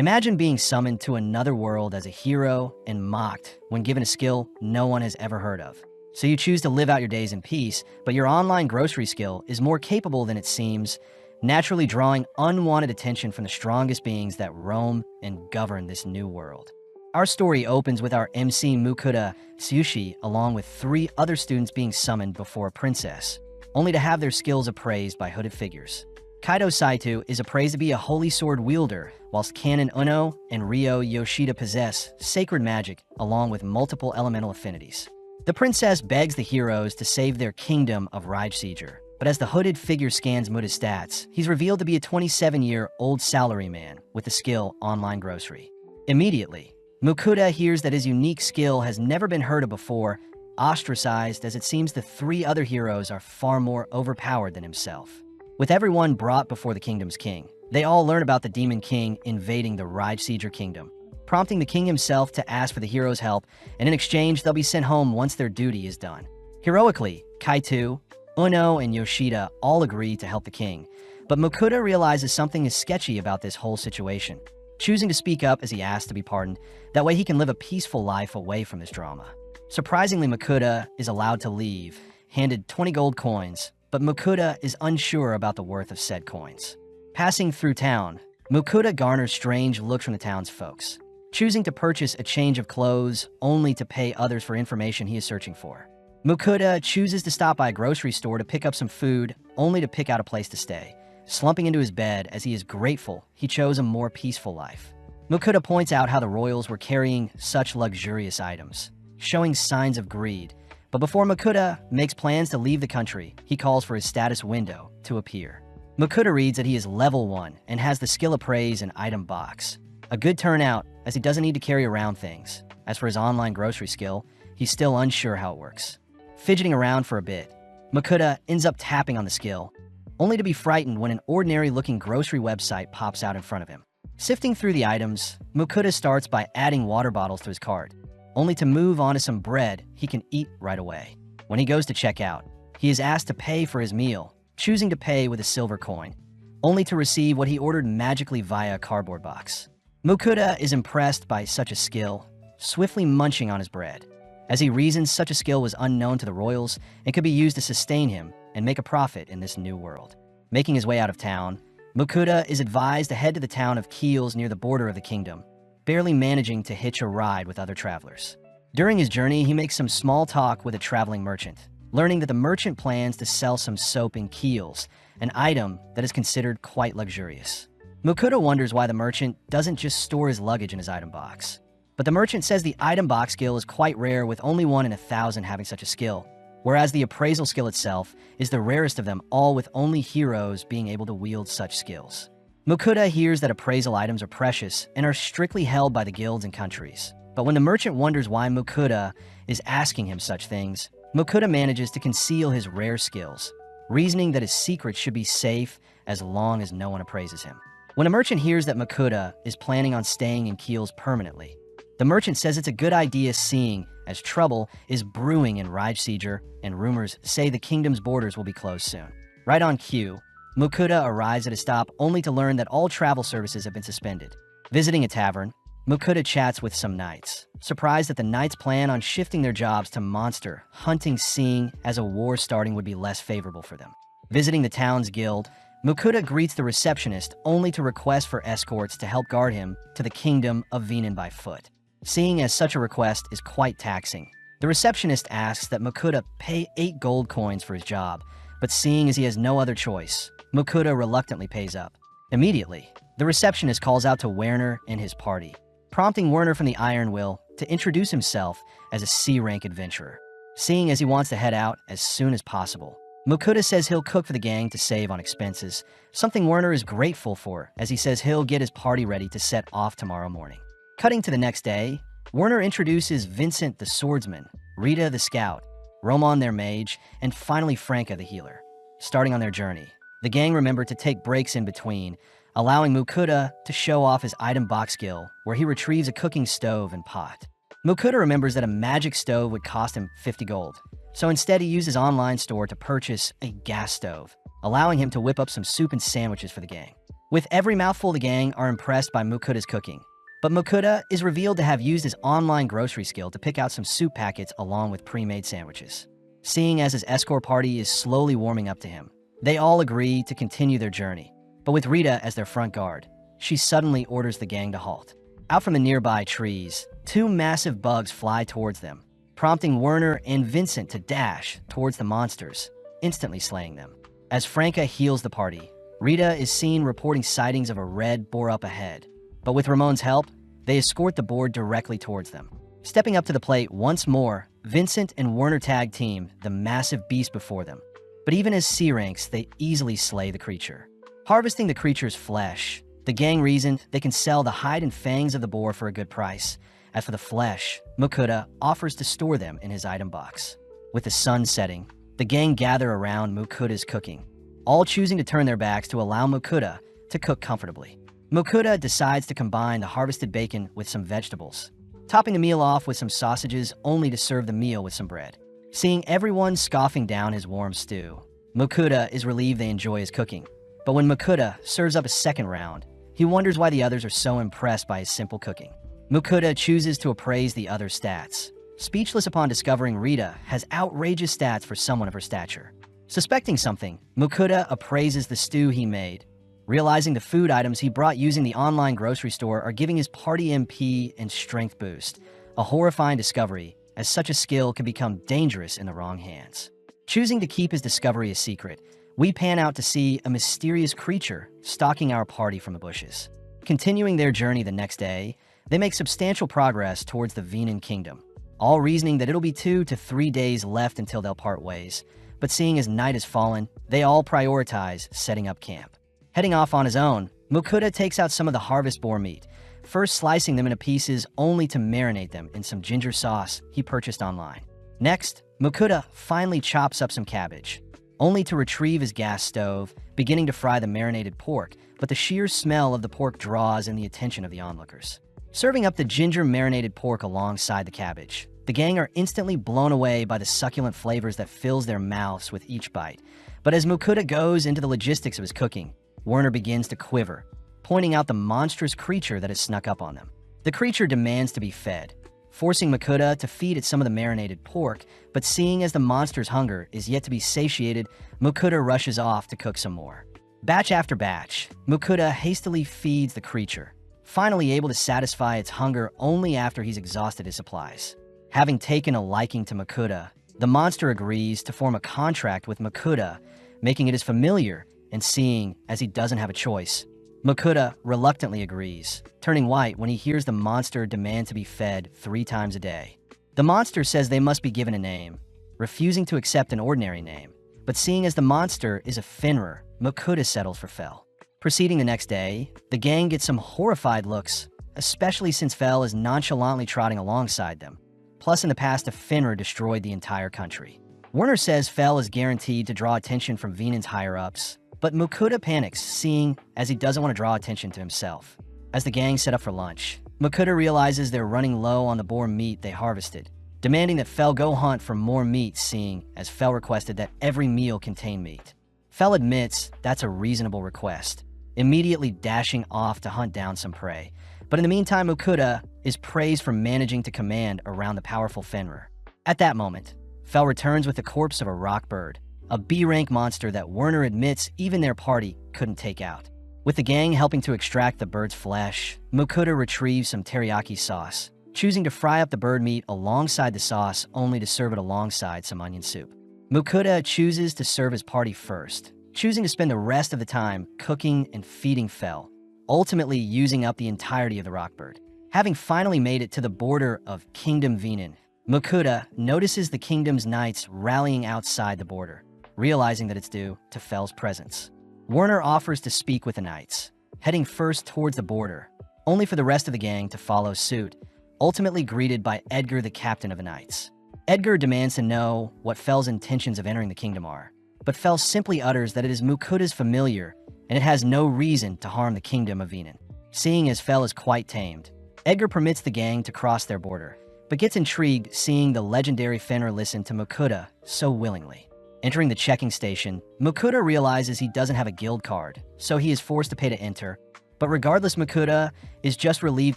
Imagine being summoned to another world as a hero and mocked when given a skill no one has ever heard of. So you choose to live out your days in peace, but your online grocery skill is more capable than it seems, naturally drawing unwanted attention from the strongest beings that roam and govern this new world. Our story opens with our MC Mukura Tsushi along with 3 other students being summoned before a princess, only to have their skills appraised by hooded figures. Kaido Saito is appraised to be a holy sword wielder, whilst Kanon Uno and Ryo Yoshida possess sacred magic along with multiple elemental affinities. The princess begs the heroes to save their kingdom of Raijseeger, but as the hooded figure scans Muta's stats, he's revealed to be a 27-year-old salaryman with the skill Online Grocery. Immediately, Mukuda hears that his unique skill has never been heard of before, ostracized as it seems the 3 other heroes are far more overpowered than himself. With everyone brought before the kingdom's king, they all learn about the Demon King invading the Raijseeger kingdom, prompting the king himself to ask for the heroes' help, and in exchange they'll be sent home once their duty is done. Heroically, Kaito, Uno, and Yoshida all agree to help the king, but Mukuda realizes something is sketchy about this whole situation, choosing to speak up as he asks to be pardoned. That way he can live a peaceful life away from this drama. Surprisingly, Mukuda is allowed to leave, handed 20 gold coins, but Mukuda is unsure about the worth of said coins. Passing through town, Mukuda garners strange looks from the town's folks, choosing to purchase a change of clothes only to pay others for information he is searching for. Mukuda chooses to stop by a grocery store to pick up some food, only to pick out a place to stay, slumping into his bed as he is grateful he chose a more peaceful life. Mukuda points out how the royals were carrying such luxurious items, showing signs of greed. But before Mukuda makes plans to leave the country, he calls for his status window to appear. Mukuda reads that he is level 1 and has the skill appraise and item box. A good turnout, as he doesn't need to carry around things. As for his online grocery skill, he's still unsure how it works. Fidgeting around for a bit, Mukuda ends up tapping on the skill, only to be frightened when an ordinary-looking grocery website pops out in front of him. Sifting through the items, Mukuda starts by adding water bottles to his cart, only to move on to some bread he can eat right away. When he goes to check out, he is asked to pay for his meal, choosing to pay with a silver coin, only to receive what he ordered magically via a cardboard box. Mukuda is impressed by such a skill, swiftly munching on his bread, as he reasons such a skill was unknown to the royals and could be used to sustain him and make a profit in this new world. Making his way out of town, Mukuda is advised to head to the town of Keels near the border of the kingdom, barely managing to hitch a ride with other travelers. During his journey, he makes some small talk with a traveling merchant, learning that the merchant plans to sell some soap in Keels, an item that is considered quite luxurious. Mukuda wonders why the merchant doesn't just store his luggage in his item box. But the merchant says the item box skill is quite rare, with only 1 in 1,000 having such a skill, whereas the appraisal skill itself is the rarest of them all, with only heroes being able to wield such skills. Mukuda hears that appraisal items are precious and are strictly held by the guilds and countries. But when the merchant wonders why Mukuda is asking him such things, Mukuda manages to conceal his rare skills, reasoning that his secrets should be safe as long as no one appraises him. When a merchant hears that Mukuda is planning on staying in Keels permanently, the merchant says it's a good idea, seeing as trouble is brewing in Raijseeger and rumors say the kingdom's borders will be closed soon. Right on cue, Mukuda arrives at a stop only to learn that all travel services have been suspended. Visiting a tavern, Mukuda chats with some knights, surprised that the knights plan on shifting their jobs to monster hunting, seeing as a war starting would be less favorable for them. Visiting the town's guild, Mukuda greets the receptionist only to request for escorts to help guard him to the kingdom of Venan by foot. Seeing as such a request is quite taxing, the receptionist asks that Mukuda pay 8 gold coins for his job, but seeing as he has no other choice, Mukuda reluctantly pays up. Immediately, the receptionist calls out to Werner and his party, prompting Werner from the Iron Will to introduce himself as a C-rank adventurer. Seeing as he wants to head out as soon as possible, Mukuda says he'll cook for the gang to save on expenses, something Werner is grateful for, as he says he'll get his party ready to set off tomorrow morning. Cutting to the next day, Werner introduces Vincent the swordsman, Rita the scout, Roman their mage, and finally Franca the healer. Starting on their journey, the gang remembered to take breaks in between, allowing Mukuda to show off his item box skill, where he retrieves a cooking stove and pot. Mukuda remembers that a magic stove would cost him 50 gold, so instead he used his online store to purchase a gas stove, allowing him to whip up some soup and sandwiches for the gang. With every mouthful, the gang are impressed by Mukuta's cooking. But Mukuta is revealed to have used his online grocery skill to pick out some soup packets along with pre-made sandwiches. Seeing as his escort party is slowly warming up to him, they all agree to continue their journey. But with Rita as their front guard, she suddenly orders the gang to halt. Out from the nearby trees, two massive bugs fly towards them, prompting Werner and Vincent to dash towards the monsters, instantly slaying them. As Franca heals the party, Rita is seen reporting sightings of a red boar up ahead. But with Ramon's help, they escort the boar directly towards them. Stepping up to the plate once more, Vincent and Werner tag team the massive beast before them. But even as C ranks, they easily slay the creature. Harvesting the creature's flesh, the gang reasoned they can sell the hide and fangs of the boar for a good price. As for the flesh, Mukuta offers to store them in his item box. With the sun setting, the gang gather around Mukuta's cooking, all choosing to turn their backs to allow Mukuta to cook comfortably. Mukuta decides to combine the harvested bacon with some vegetables, topping the meal off with some sausages only to serve the meal with some bread. Seeing everyone scoffing down his warm stew, Mukuta is relieved they enjoy his cooking. But when Mukuta serves up a second round, he wonders why the others are so impressed by his simple cooking. Mukuta chooses to appraise the other's stats, speechless upon discovering Rita has outrageous stats for someone of her stature. Suspecting something, Mukuta appraises the stew he made, realizing the food items he brought using the online grocery store are giving his party MP and strength boost, a horrifying discovery, as such a skill can become dangerous in the wrong hands. Choosing to keep his discovery a secret, we pan out to see a mysterious creature stalking our party from the bushes. Continuing their journey the next day, they make substantial progress towards the Venan Kingdom, all reasoning that it'll be 2 to 3 days left until they'll part ways. But seeing as night has fallen, they all prioritize setting up camp. Heading off on his own, Mukuta takes out some of the harvest boar meat, first slicing them into pieces only to marinate them in some ginger sauce he purchased online. Next, Mukuta finally chops up some cabbage, only to retrieve his gas stove, beginning to fry the marinated pork, but the sheer smell of the pork draws in the attention of the onlookers. Serving up the ginger marinated pork alongside the cabbage, the gang are instantly blown away by the succulent flavors that fills their mouths with each bite. But as Mukuta goes into the logistics of his cooking, Werner begins to quiver, pointing out the monstrous creature that has snuck up on them. The creature demands to be fed, forcing Mukuta to feed it some of the marinated pork, but seeing as the monster's hunger is yet to be satiated, Mukuta rushes off to cook some more. Batch after batch, Mukuta hastily feeds the creature, finally able to satisfy its hunger only after he's exhausted his supplies. Having taken a liking to Mukuta, the monster agrees to form a contract with Mukuta, making it his familiar, and seeing as he doesn't have a choice, Mukuta reluctantly agrees, turning white when he hears the monster demand to be fed 3 times a day. The monster says they must be given a name, refusing to accept an ordinary name, but seeing as the monster is a Fenrir, Mukuta settles for Fel. Proceeding the next day, the gang gets some horrified looks, especially since Fel is nonchalantly trotting alongside them. Plus, in the past, a Fenrir destroyed the entire country. Werner says Fel is guaranteed to draw attention from Venan's higher-ups, but Mukuta panics, seeing as he doesn't want to draw attention to himself. As the gang set up for lunch, Mukuta realizes they're running low on the boar meat they harvested, demanding that Fel go hunt for more meat, seeing as Fel requested that every meal contain meat. Fel admits that's a reasonable request, immediately dashing off to hunt down some prey. But in the meantime, Mukuta is praised for managing to command around the powerful Fenrir. At that moment, Fel returns with the corpse of a rock bird, a B-rank monster that Werner admits even their party couldn't take out. With the gang helping to extract the bird's flesh, Mukuta retrieves some teriyaki sauce, choosing to fry up the bird meat alongside the sauce only to serve it alongside some onion soup. Mukuta chooses to serve his party first, choosing to spend the rest of the time cooking and feeding Fel, ultimately using up the entirety of the rockbird. Having finally made it to the border of Kingdom Venan, Mukuta notices the kingdom's knights rallying outside the border, realizing that it's due to Fel's presence. Werner offers to speak with the knights, heading first towards the border, only for the rest of the gang to follow suit, ultimately greeted by Edgar, the captain of the knights. Edgar demands to know what Fel's intentions of entering the kingdom are, but Fel simply utters that it is Mukuta's familiar and it has no reason to harm the kingdom of Venan. Seeing as Fel is quite tamed, Edgar permits the gang to cross their border, but gets intrigued seeing the legendary Fenrir listen to Mukuta so willingly. Entering the checking station, Makuta realizes he doesn't have a guild card, so he is forced to pay to enter. But regardless, Makuta is just relieved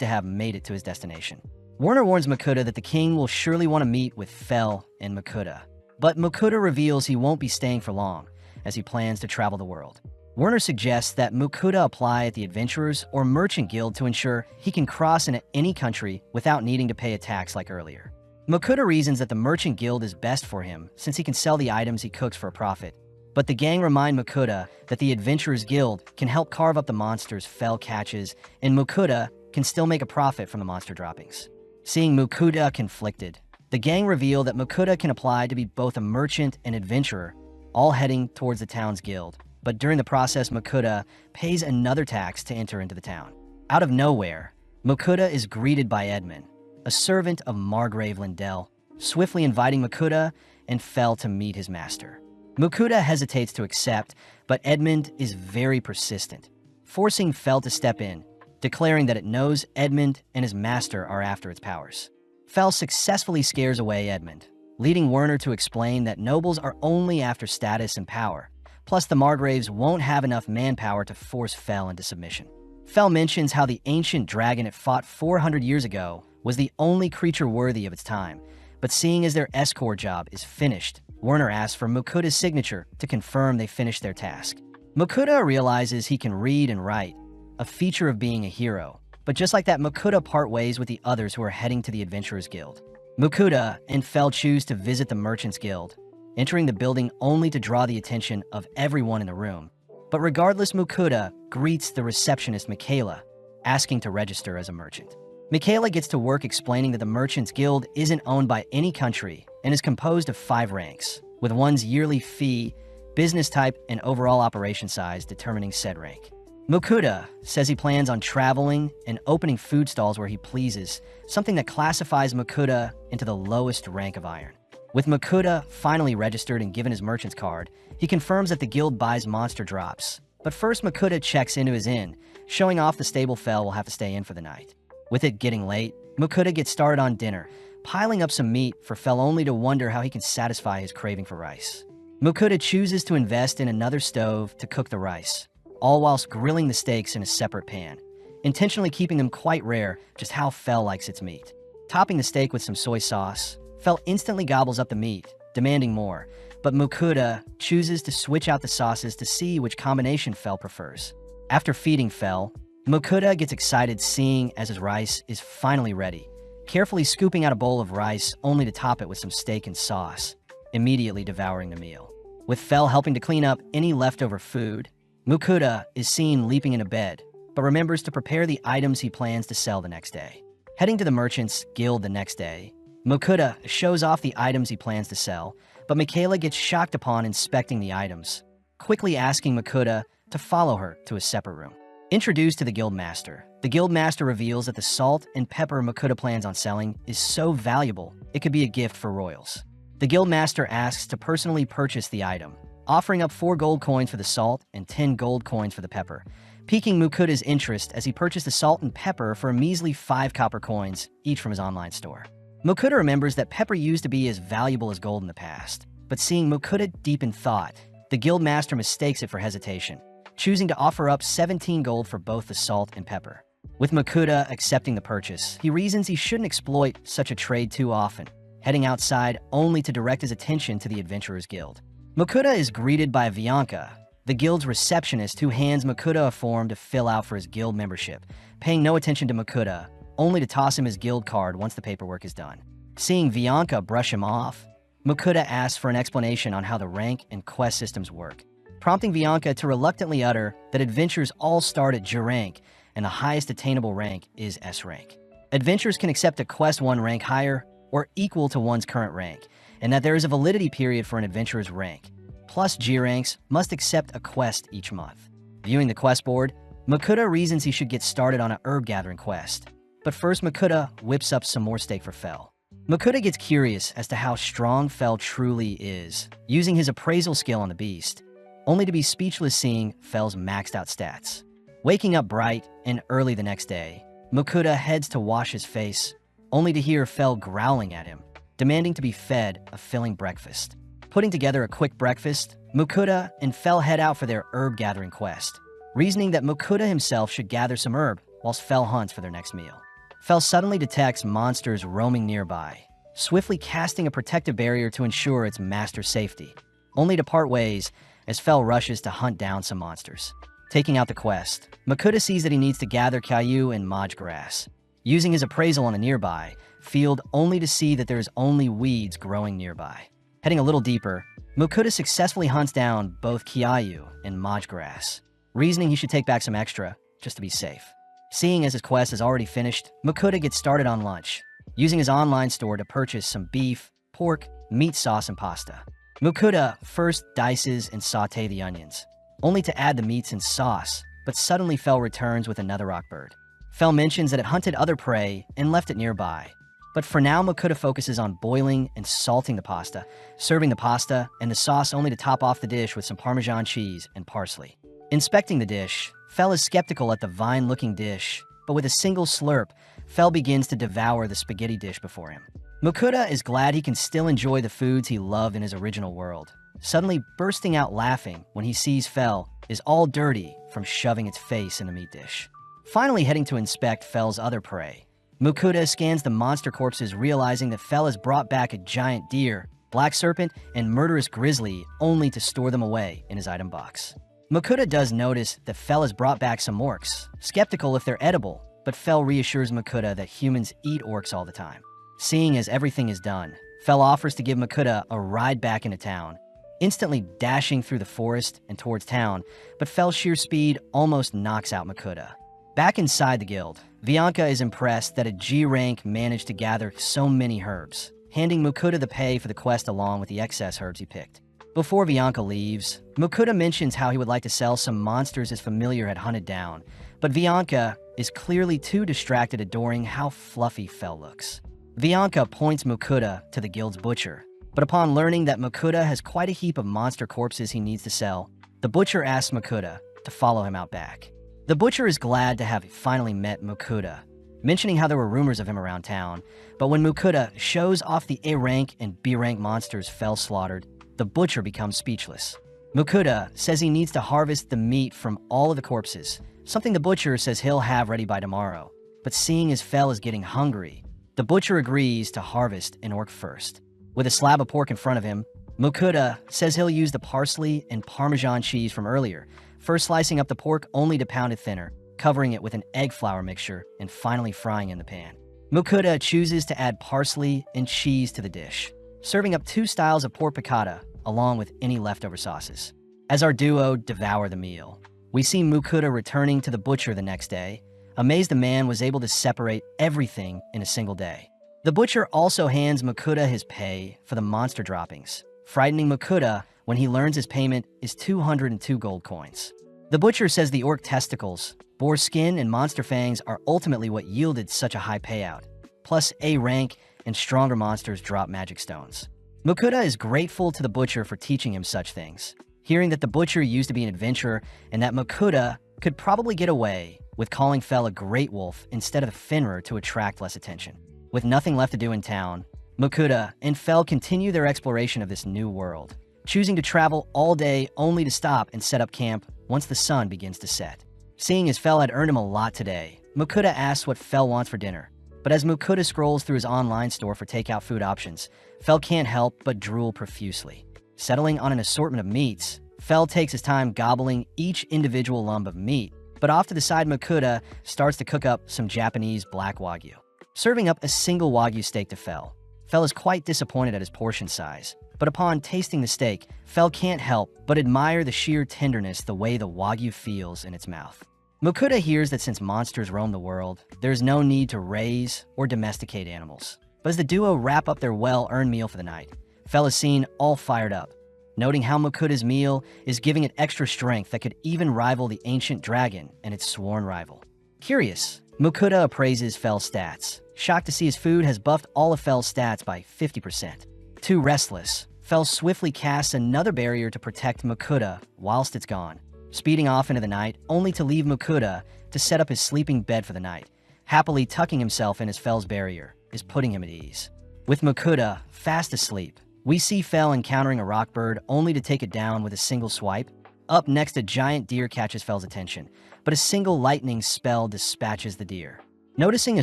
to have made it to his destination. Werner warns Makuta that the king will surely want to meet with Fel and Makuta. But Makuta reveals he won't be staying for long, as he plans to travel the world. Werner suggests that Makuta apply at the Adventurers or Merchant Guild to ensure he can cross into any country without needing to pay a tax like earlier. Makuta reasons that the Merchant Guild is best for him since he can sell the items he cooks for a profit. But the gang remind Makuta that the Adventurers Guild can help carve up the monsters Fel catches, and Makuta can still make a profit from the monster droppings. Seeing Makuta conflicted, the gang reveal that Makuta can apply to be both a merchant and adventurer, all heading towards the town's guild. But during the process, Makuta pays another tax to enter into the town. Out of nowhere, Makuta is greeted by Edmund, a servant of Margrave Lindell, swiftly inviting Makuta and Fel to meet his master. Makuta hesitates to accept, but Edmund is very persistent, forcing Fel to step in, declaring that it knows Edmund and his master are after its powers. Fel successfully scares away Edmund, leading Werner to explain that nobles are only after status and power. Plus, the Margraves won't have enough manpower to force Fel into submission. Fel mentions how the ancient dragon it fought 400 years ago was the only creature worthy of its time, but seeing as their escort job is finished, Werner asks for Makuta's signature to confirm they finished their task. Makuta realizes he can read and write, a feature of being a hero, but just like that, Makuta part ways with the others who are heading to the Adventurers Guild. Makuta and Fel choose to visit the Merchants Guild, entering the building only to draw the attention of everyone in the room. But regardless, Makuta greets the receptionist Michaela, asking to register as a merchant. Michaela gets to work explaining that the Merchants Guild isn't owned by any country and is composed of 5 ranks, with one's yearly fee, business type, and overall operation size determining said rank. Makuta says he plans on traveling and opening food stalls where he pleases, something that classifies Makuta into the lowest rank of iron. With Makuta finally registered and given his merchant's card, he confirms that the guild buys monster drops. But first, Makuta checks into his inn, showing off the stable Fel will have to stay in for the night. With it getting late, Makuta gets started on dinner, piling up some meat for Fel only to wonder how he can satisfy his craving for rice. Makuta chooses to invest in another stove to cook the rice, all whilst grilling the steaks in a separate pan, intentionally keeping them quite rare, just how Fel likes its meat. Topping the steak with some soy sauce, Fel instantly gobbles up the meat, demanding more, but Makuta chooses to switch out the sauces to see which combination Fel prefers. After feeding Fel, Makuta gets excited seeing as his rice is finally ready, carefully scooping out a bowl of rice only to top it with some steak and sauce, immediately devouring the meal. With Fel helping to clean up any leftover food, Makuta is seen leaping into bed, but remembers to prepare the items he plans to sell the next day. Heading to the Merchants Guild the next day, Makuta shows off the items he plans to sell, but Michaela gets shocked upon inspecting the items, quickly asking Makuta to follow her to a separate room. Introduced to the Guildmaster, the Guildmaster reveals that the salt and pepper Makuta plans on selling is so valuable it could be a gift for royals. The Guildmaster asks to personally purchase the item, offering up 4 gold coins for the salt and 10 gold coins for the pepper, piquing Makuta's interest as he purchased the salt and pepper for a measly 5 copper coins, each from his online store. Makuta remembers that pepper used to be as valuable as gold in the past, but seeing Makuta deep in thought, the Guildmaster mistakes it for hesitation, choosing to offer up 17 gold for both the salt and pepper. With Makuta accepting the purchase, he reasons he shouldn't exploit such a trade too often, heading outside only to direct his attention to the Adventurers Guild. Makuta is greeted by Bianca, the guild's receptionist, who hands Makuta a form to fill out for his guild membership, paying no attention to Makuta, only to toss him his guild card once the paperwork is done. Seeing Bianca brush him off, Makuta asks for an explanation on how the rank and quest systems work, prompting Bianca to reluctantly utter that adventures all start at G rank and the highest attainable rank is S rank. Adventurers can accept a quest 1 rank higher or equal to one's current rank, and that there is a validity period for an adventurer's rank. Plus, G ranks must accept a quest each month. Viewing the quest board, Makuta reasons he should get started on a herb gathering quest. But first, Makuta whips up some more steak for Fel. Makuta gets curious as to how strong Fel truly is, using his appraisal skill on the beast, only to be speechless seeing Fel's maxed out stats. Waking up bright and early the next day, Makuta heads to wash his face, only to hear Fel growling at him, demanding to be fed a filling breakfast. Putting together a quick breakfast, Mukuta and Fel head out for their herb-gathering quest, reasoning that Mukuta himself should gather some herb whilst Fel hunts for their next meal. Fel suddenly detects monsters roaming nearby, swiftly casting a protective barrier to ensure its master's safety, only to part ways as Fel rushes to hunt down some monsters. Taking out the quest, Mukuta sees that he needs to gather Caillou and Maj grass, using his appraisal on a nearby field only to see that there is only weeds growing nearby. Heading a little deeper, Mukuta successfully hunts down both Caillou and Maj grass, reasoning he should take back some extra just to be safe. Seeing as his quest is already finished, Mukuta gets started on lunch, using his online store to purchase some beef, pork, meat sauce, and pasta. Mukuta first dices and sauté the onions, only to add the meats and sauce, but suddenly Fel returns with another rock bird. Fel mentions that it hunted other prey and left it nearby, but for now Mukuta focuses on boiling and salting the pasta, serving the pasta and the sauce only to top off the dish with some Parmesan cheese and parsley. Inspecting the dish, Fel is skeptical at the vine-looking dish, but with a single slurp, Fel begins to devour the spaghetti dish before him. Mukuta is glad he can still enjoy the foods he loved in his original world, suddenly bursting out laughing when he sees Fel is all dirty from shoving its face in the meat dish. Finally heading to inspect Fel's other prey, Mukuta scans the monster corpses, realizing that Fel has brought back a giant deer, black serpent, and murderous grizzly only to store them away in his item box. Mukuta does notice that Fel has brought back some orcs, skeptical if they're edible, but Fel reassures Mukuta that humans eat orcs all the time. Seeing as everything is done, Fel offers to give Mukuta a ride back into town, instantly dashing through the forest and towards town, but Fel's sheer speed almost knocks out Mukuta. Back inside the guild, Bianca is impressed that a G rank managed to gather so many herbs, handing Mukuta the pay for the quest along with the excess herbs he picked. Before Bianca leaves, Mukuta mentions how he would like to sell some monsters his familiar had hunted down, but Bianca is clearly too distracted adoring how fluffy Fel looks. Bianca points Mukuta to the guild's butcher, but upon learning that Mukuta has quite a heap of monster corpses he needs to sell, the butcher asks Mukuta to follow him out back. The butcher is glad to have finally met Mukuta, mentioning how there were rumors of him around town, but when Mukuta shows off the A-rank and B-rank monsters Fel slaughtered, the butcher becomes speechless. Mukuta says he needs to harvest the meat from all of the corpses, something the butcher says he'll have ready by tomorrow, but seeing as Fel is getting hungry, the butcher agrees to harvest an orc first. With a slab of pork in front of him, Mukuta says he'll use the parsley and Parmesan cheese from earlier, first slicing up the pork only to pound it thinner, covering it with an egg flour mixture, and finally frying in the pan. Mukuta chooses to add parsley and cheese to the dish, serving up 2 styles of pork piccata along with any leftover sauces. As our duo devour the meal, we see Mukuta returning to the butcher the next day, amazed the man was able to separate everything in a single day. The butcher also hands Mukuta his pay for the monster droppings, frightening Mukuta when he learns his payment is 202 gold coins. The butcher says the orc testicles, boar skin, and monster fangs are ultimately what yielded such a high payout, plus A rank and stronger monsters drop magic stones. Mukuta is grateful to the butcher for teaching him such things, hearing that the butcher used to be an adventurer and that Mukuta could probably get away with calling Fel a great wolf instead of a Fenrir to attract less attention. With nothing left to do in town, Mukuta and Fel continue their exploration of this new world, choosing to travel all day only to stop and set up camp once the sun begins to set. Seeing as Fel had earned him a lot today, Mukuta asks what Fel wants for dinner, but as Mukuta scrolls through his online store for takeout food options, Fel can't help but drool profusely. Settling on an assortment of meats, Fel takes his time gobbling each individual lump of meat, but off to the side Mukuta starts to cook up some Japanese black wagyu. Serving up a single wagyu steak to Fel, Fel is quite disappointed at his portion size, but upon tasting the steak, Fel can't help but admire the sheer tenderness the way the wagyu feels in its mouth. Mukuta hears that since monsters roam the world, there's no need to raise or domesticate animals. But as the duo wrap up their well-earned meal for the night, Fel is seen all fired up, noting how Mukuta's meal is giving it extra strength that could even rival the ancient dragon and its sworn rival. Curious, Mukuta appraises Fel's stats, shocked to see his food has buffed all of Fel's stats by 50%. Too restless, Fel swiftly casts another barrier to protect Mukuta whilst it's gone, speeding off into the night only to leave Mukuta to set up his sleeping bed for the night. Happily tucking himself in his Fel's barrier is putting him at ease. With Mukuta fast asleep, We see Fel encountering a rock bird only to take it down with a single swipe. Up next, a giant deer catches Fel's attention, but a single lightning spell dispatches the deer. Noticing a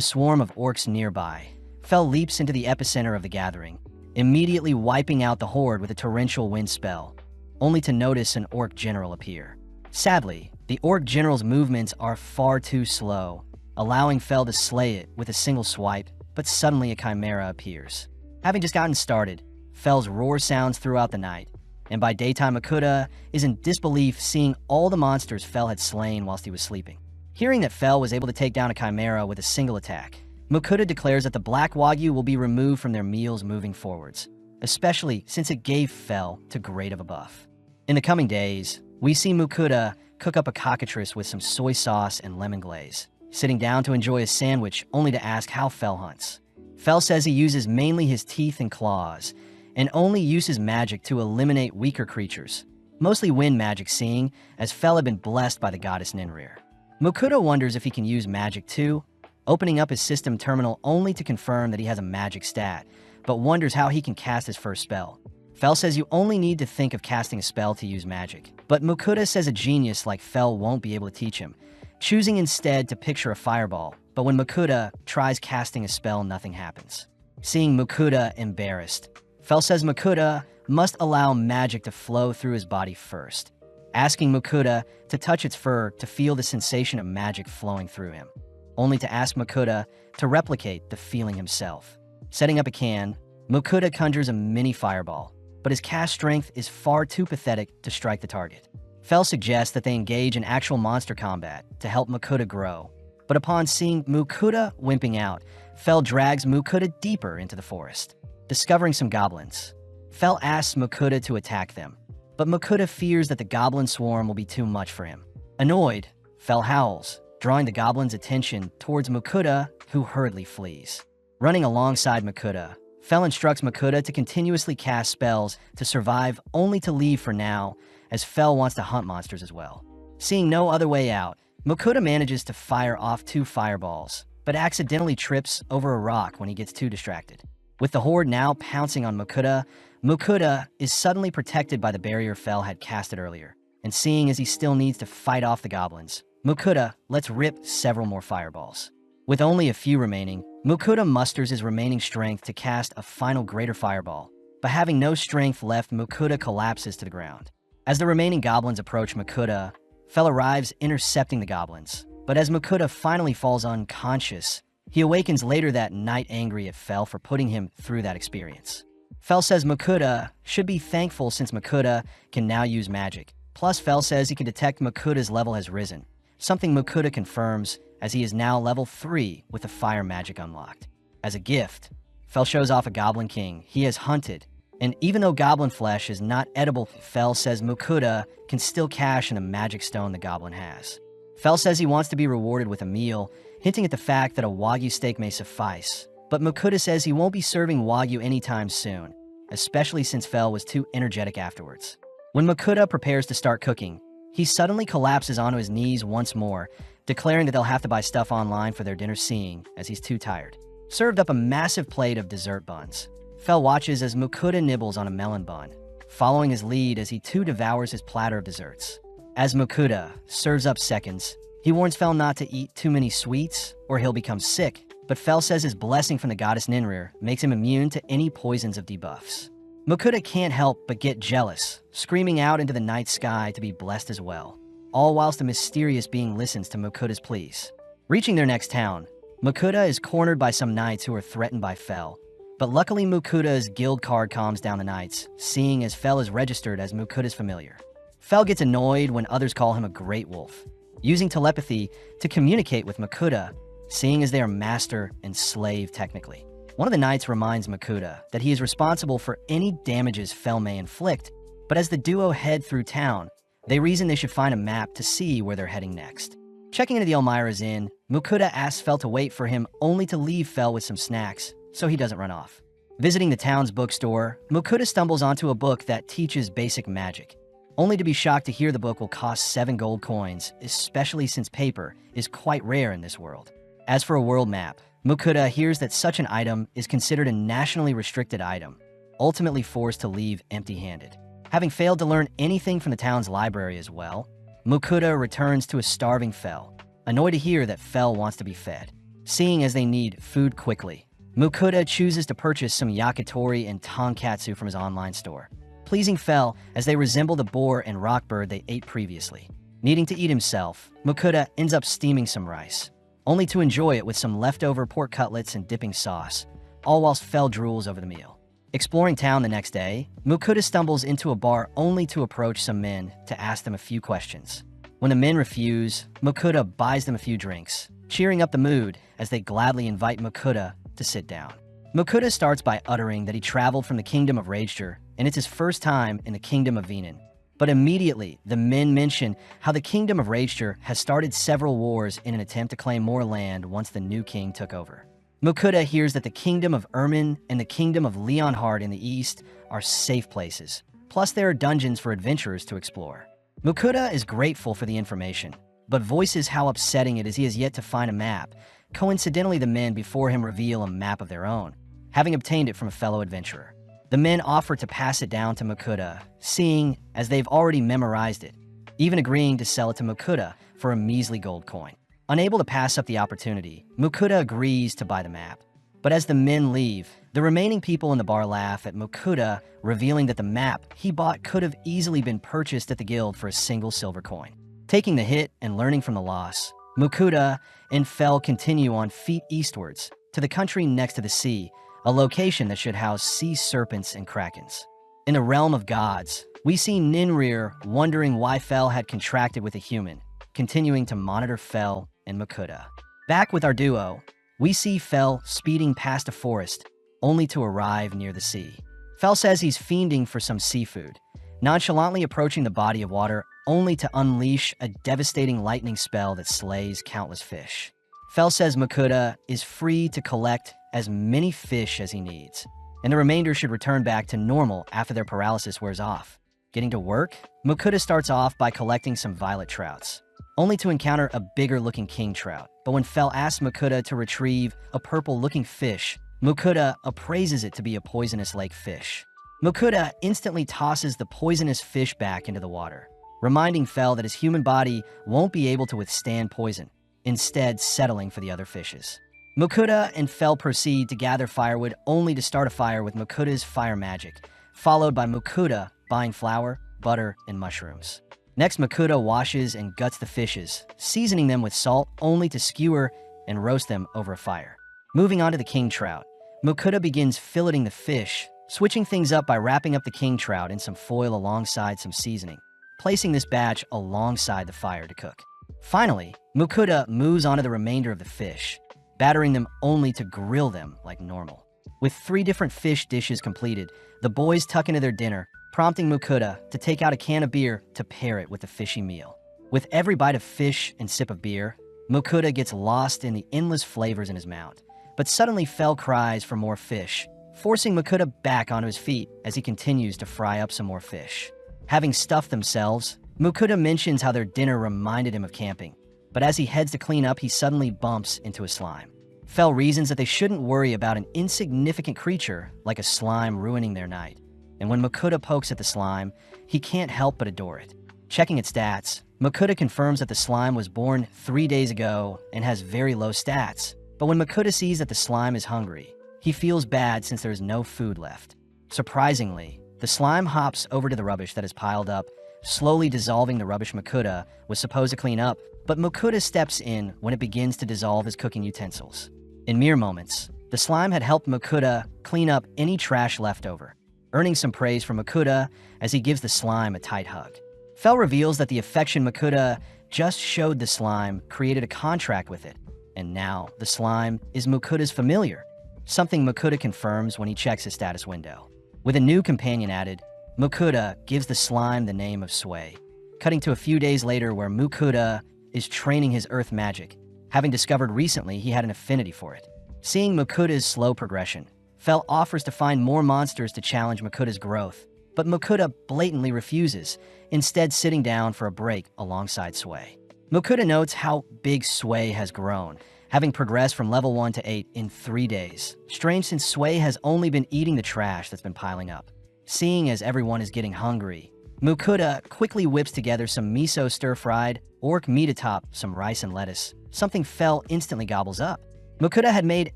swarm of orcs nearby, Fel leaps into the epicenter of the gathering, immediately wiping out the horde with a torrential wind spell, only to notice an orc general appear. Sadly, the orc general's movements are far too slow, allowing Fel to slay it with a single swipe, but suddenly a chimera appears. Having just gotten started, Fel's roar sounds throughout the night, and by daytime Mukuda is in disbelief seeing all the monsters Fel had slain whilst he was sleeping. Hearing that Fel was able to take down a chimera with a single attack, Mukuda declares that the black wagyu will be removed from their meals moving forwards, especially since it gave Fel too great of a buff. In the coming days, we see Mukuda cook up a cockatrice with some soy sauce and lemon glaze, sitting down to enjoy a sandwich only to ask how Fel hunts. Fel says he uses mainly his teeth and claws, and only uses magic to eliminate weaker creatures, mostly wind magic, seeing as Fel had been blessed by the goddess Ninrir. Mukuda wonders if he can use magic too, opening up his system terminal only to confirm that he has a magic stat, but wonders how he can cast his first spell. Fel says you only need to think of casting a spell to use magic, but Mukuda says a genius like Fel won't be able to teach him, choosing instead to picture a fireball, but when Mukuda tries casting a spell, nothing happens. Seeing Mukuda embarrassed, Fel says Mukuda must allow magic to flow through his body first, asking Mukuda to touch its fur to feel the sensation of magic flowing through him, only to ask Mukuda to replicate the feeling himself. Setting up a can, Mukuda conjures a mini fireball, but his cast strength is far too pathetic to strike the target. Fel suggests that they engage in actual monster combat to help Mukuda grow, but upon seeing Mukuda wimping out, Fel drags Mukuda deeper into the forest. Discovering some goblins, Fel asks Mukuda to attack them, but Mukuda fears that the goblin swarm will be too much for him. Annoyed, Fel howls, drawing the goblins' attention towards Mukuda, who hurriedly flees. Running alongside Mukuda, Fel instructs Mukuda to continuously cast spells to survive, only to leave for now, as Fel wants to hunt monsters as well. Seeing no other way out, Mukuda manages to fire off 2 fireballs, but accidentally trips over a rock when he gets too distracted. With the horde now pouncing on Mukuda, Mukuda is suddenly protected by the barrier Fel had casted earlier, and seeing as he still needs to fight off the goblins, Mukuda lets rip several more fireballs. With only a few remaining, Mukuda musters his remaining strength to cast a final greater fireball, but having no strength left, Mukuda collapses to the ground. As the remaining goblins approach Mukuda, Fel arrives intercepting the goblins, but as Mukuda finally falls unconscious, he awakens later that night angry at Fel for putting him through that experience. Fel says Mukuda should be thankful since Mukuda can now use magic. Plus, Fel says he can detect Mukuda's level has risen, something Mukuda confirms as he is now level 3 with the fire magic unlocked. As a gift, Fel shows off a Goblin King he has hunted, and even though goblin flesh is not edible, Fel says Mukuda can still cash in a magic stone the goblin has. Fel says he wants to be rewarded with a meal, hinting at the fact that a wagyu steak may suffice, but Mukuda says he won't be serving wagyu anytime soon, especially since Fel was too energetic afterwards. When Mukuda prepares to start cooking, he suddenly collapses onto his knees once more, declaring that they'll have to buy stuff online for their dinner, seeing as he's too tired. Served up a massive plate of dessert buns. Fel watches as Mukuda nibbles on a melon bun, following his lead as he too devours his platter of desserts. As Mukuda serves up seconds, he warns Fel not to eat too many sweets or he'll become sick, but Fel says his blessing from the goddess Ninrir makes him immune to any poisons of debuffs. Mukuda can't help but get jealous, screaming out into the night sky to be blessed as well, all whilst a mysterious being listens to Mukuda's pleas. Reaching their next town, Mukuda is cornered by some knights who are threatened by Fel, but luckily Mukuda's guild card calms down the knights, seeing as Fel is registered as Mukuda's familiar. Fel gets annoyed when others call him a great wolf, using telepathy to communicate with Mukuda, seeing as they are master and slave technically. One of the knights reminds Mukuda that he is responsible for any damages Fel may inflict, but as the duo head through town, they reason they should find a map to see where they're heading next. Checking into the Elmira's Inn, Mukuda asks Fel to wait for him only to leave Fel with some snacks so he doesn't run off. Visiting the town's bookstore, Mukuda stumbles onto a book that teaches basic magic, only to be shocked to hear the book will cost 7 gold coins, especially since paper is quite rare in this world. As for a world map, Mukuda hears that such an item is considered a nationally restricted item, ultimately forced to leave empty-handed. Having failed to learn anything from the town's library as well, Mukuda returns to a starving Fel, annoyed to hear that Fel wants to be fed. Seeing as they need food quickly, Mukuda chooses to purchase some yakitori and tonkatsu from his online store, pleasing Fel as they resemble the boar and rock bird they ate previously. Needing to eat himself, Mukuda ends up steaming some rice, only to enjoy it with some leftover pork cutlets and dipping sauce, all whilst Fel drools over the meal. Exploring town the next day, Mukuda stumbles into a bar only to approach some men to ask them a few questions. When the men refuse, Mukuda buys them a few drinks, cheering up the mood as they gladly invite Mukuda to sit down. Mukuda starts by uttering that he traveled from the kingdom of Ragester and it's his first time in the kingdom of Venin. But immediately, the men mention how the kingdom of Ragester has started several wars in an attempt to claim more land once the new king took over. Mukuda hears that the kingdom of Ermin and the kingdom of Leonhard in the east are safe places. Plus, there are dungeons for adventurers to explore. Mukuda is grateful for the information, but voices how upsetting it is he has yet to find a map. Coincidentally, the men before him reveal a map of their own, having obtained it from a fellow adventurer. The men offer to pass it down to Mukuda, seeing as they've already memorized it, even agreeing to sell it to Mukuda for a measly gold coin. Unable to pass up the opportunity, Mukuda agrees to buy the map. But as the men leave, the remaining people in the bar laugh at Mukuda, revealing that the map he bought could have easily been purchased at the guild for a single silver coin. Taking the hit and learning from the loss, Mukuda and Fel continue on feet eastwards to the country next to the sea, a location that should house sea serpents and krakens. In the realm of gods, we see Ninrir wondering why Fel had contracted with a human, continuing to monitor Fel and Mukuda. Back with our duo, we see Fel speeding past a forest, only to arrive near the sea. Fel says he's fiending for some seafood, nonchalantly approaching the body of water only to unleash a devastating lightning spell that slays countless fish. Fel says Mukuda is free to collect as many fish as he needs, and the remainder should return back to normal after their paralysis wears off. Getting to work, Mukuda starts off by collecting some violet trouts, only to encounter a bigger-looking king trout. But when Fel asks Mukuda to retrieve a purple-looking fish, Mukuda appraises it to be a poisonous lake fish. Mukuda instantly tosses the poisonous fish back into the water, reminding Fel that his human body won't be able to withstand poison, instead settling for the other fishes. Mukuda and Fel proceed to gather firewood only to start a fire with Mukuda's fire magic, followed by Mukuda buying flour, butter, and mushrooms. Next, Mukuda washes and guts the fishes, seasoning them with salt only to skewer and roast them over a fire. Moving on to the king trout, Mukuda begins filleting the fish, switching things up by wrapping up the king trout in some foil alongside some seasoning, placing this batch alongside the fire to cook. Finally, Mukuda moves on to the remainder of the fish, battering them only to grill them like normal. With 3 different fish dishes completed, the boys tuck into their dinner, prompting Mukuda to take out a can of beer to pair it with the fishy meal. With every bite of fish and sip of beer, Mukuda gets lost in the endless flavors in his mouth. But suddenly Fel cries for more fish, forcing Mukuda back onto his feet as he continues to fry up some more fish. Having stuffed themselves, Mukuda mentions how their dinner reminded him of camping, but as he heads to clean up, he suddenly bumps into a slime. Fel reasons that they shouldn't worry about an insignificant creature like a slime ruining their night. And when Mukuda pokes at the slime, he can't help but adore it. Checking its stats, Mukuda confirms that the slime was born 3 days ago and has very low stats. But when Mukuda sees that the slime is hungry, he feels bad since there is no food left. Surprisingly, the slime hops over to the rubbish that is piled up, slowly dissolving the rubbish Mukuda was supposed to clean up, but Mukuda steps in when it begins to dissolve his cooking utensils. In mere moments, the slime had helped Mukuda clean up any trash left over, earning some praise from Mukuda as he gives the slime a tight hug. Fel reveals that the affection Mukuda just showed the slime created a contract with it, and now the slime is Mukuda's familiar, something Mukuda confirms when he checks his status window. With a new companion added, Mukuda gives the slime the name of Sway, cutting to a few days later where Mukuda is training his earth magic, having discovered recently he had an affinity for it. Seeing Mukuda's slow progression, Fel offers to find more monsters to challenge Mukuda's growth, but Mukuda blatantly refuses, instead sitting down for a break alongside Sway. Mukuda notes how big Sway has grown, having progressed from level 1 to 8 in 3 days. Strange since Sui has only been eating the trash that's been piling up. Seeing as everyone is getting hungry, Mukuda quickly whips together some miso stir-fried orc meat atop some rice and lettuce, something Fel instantly gobbles up. Mukuda had made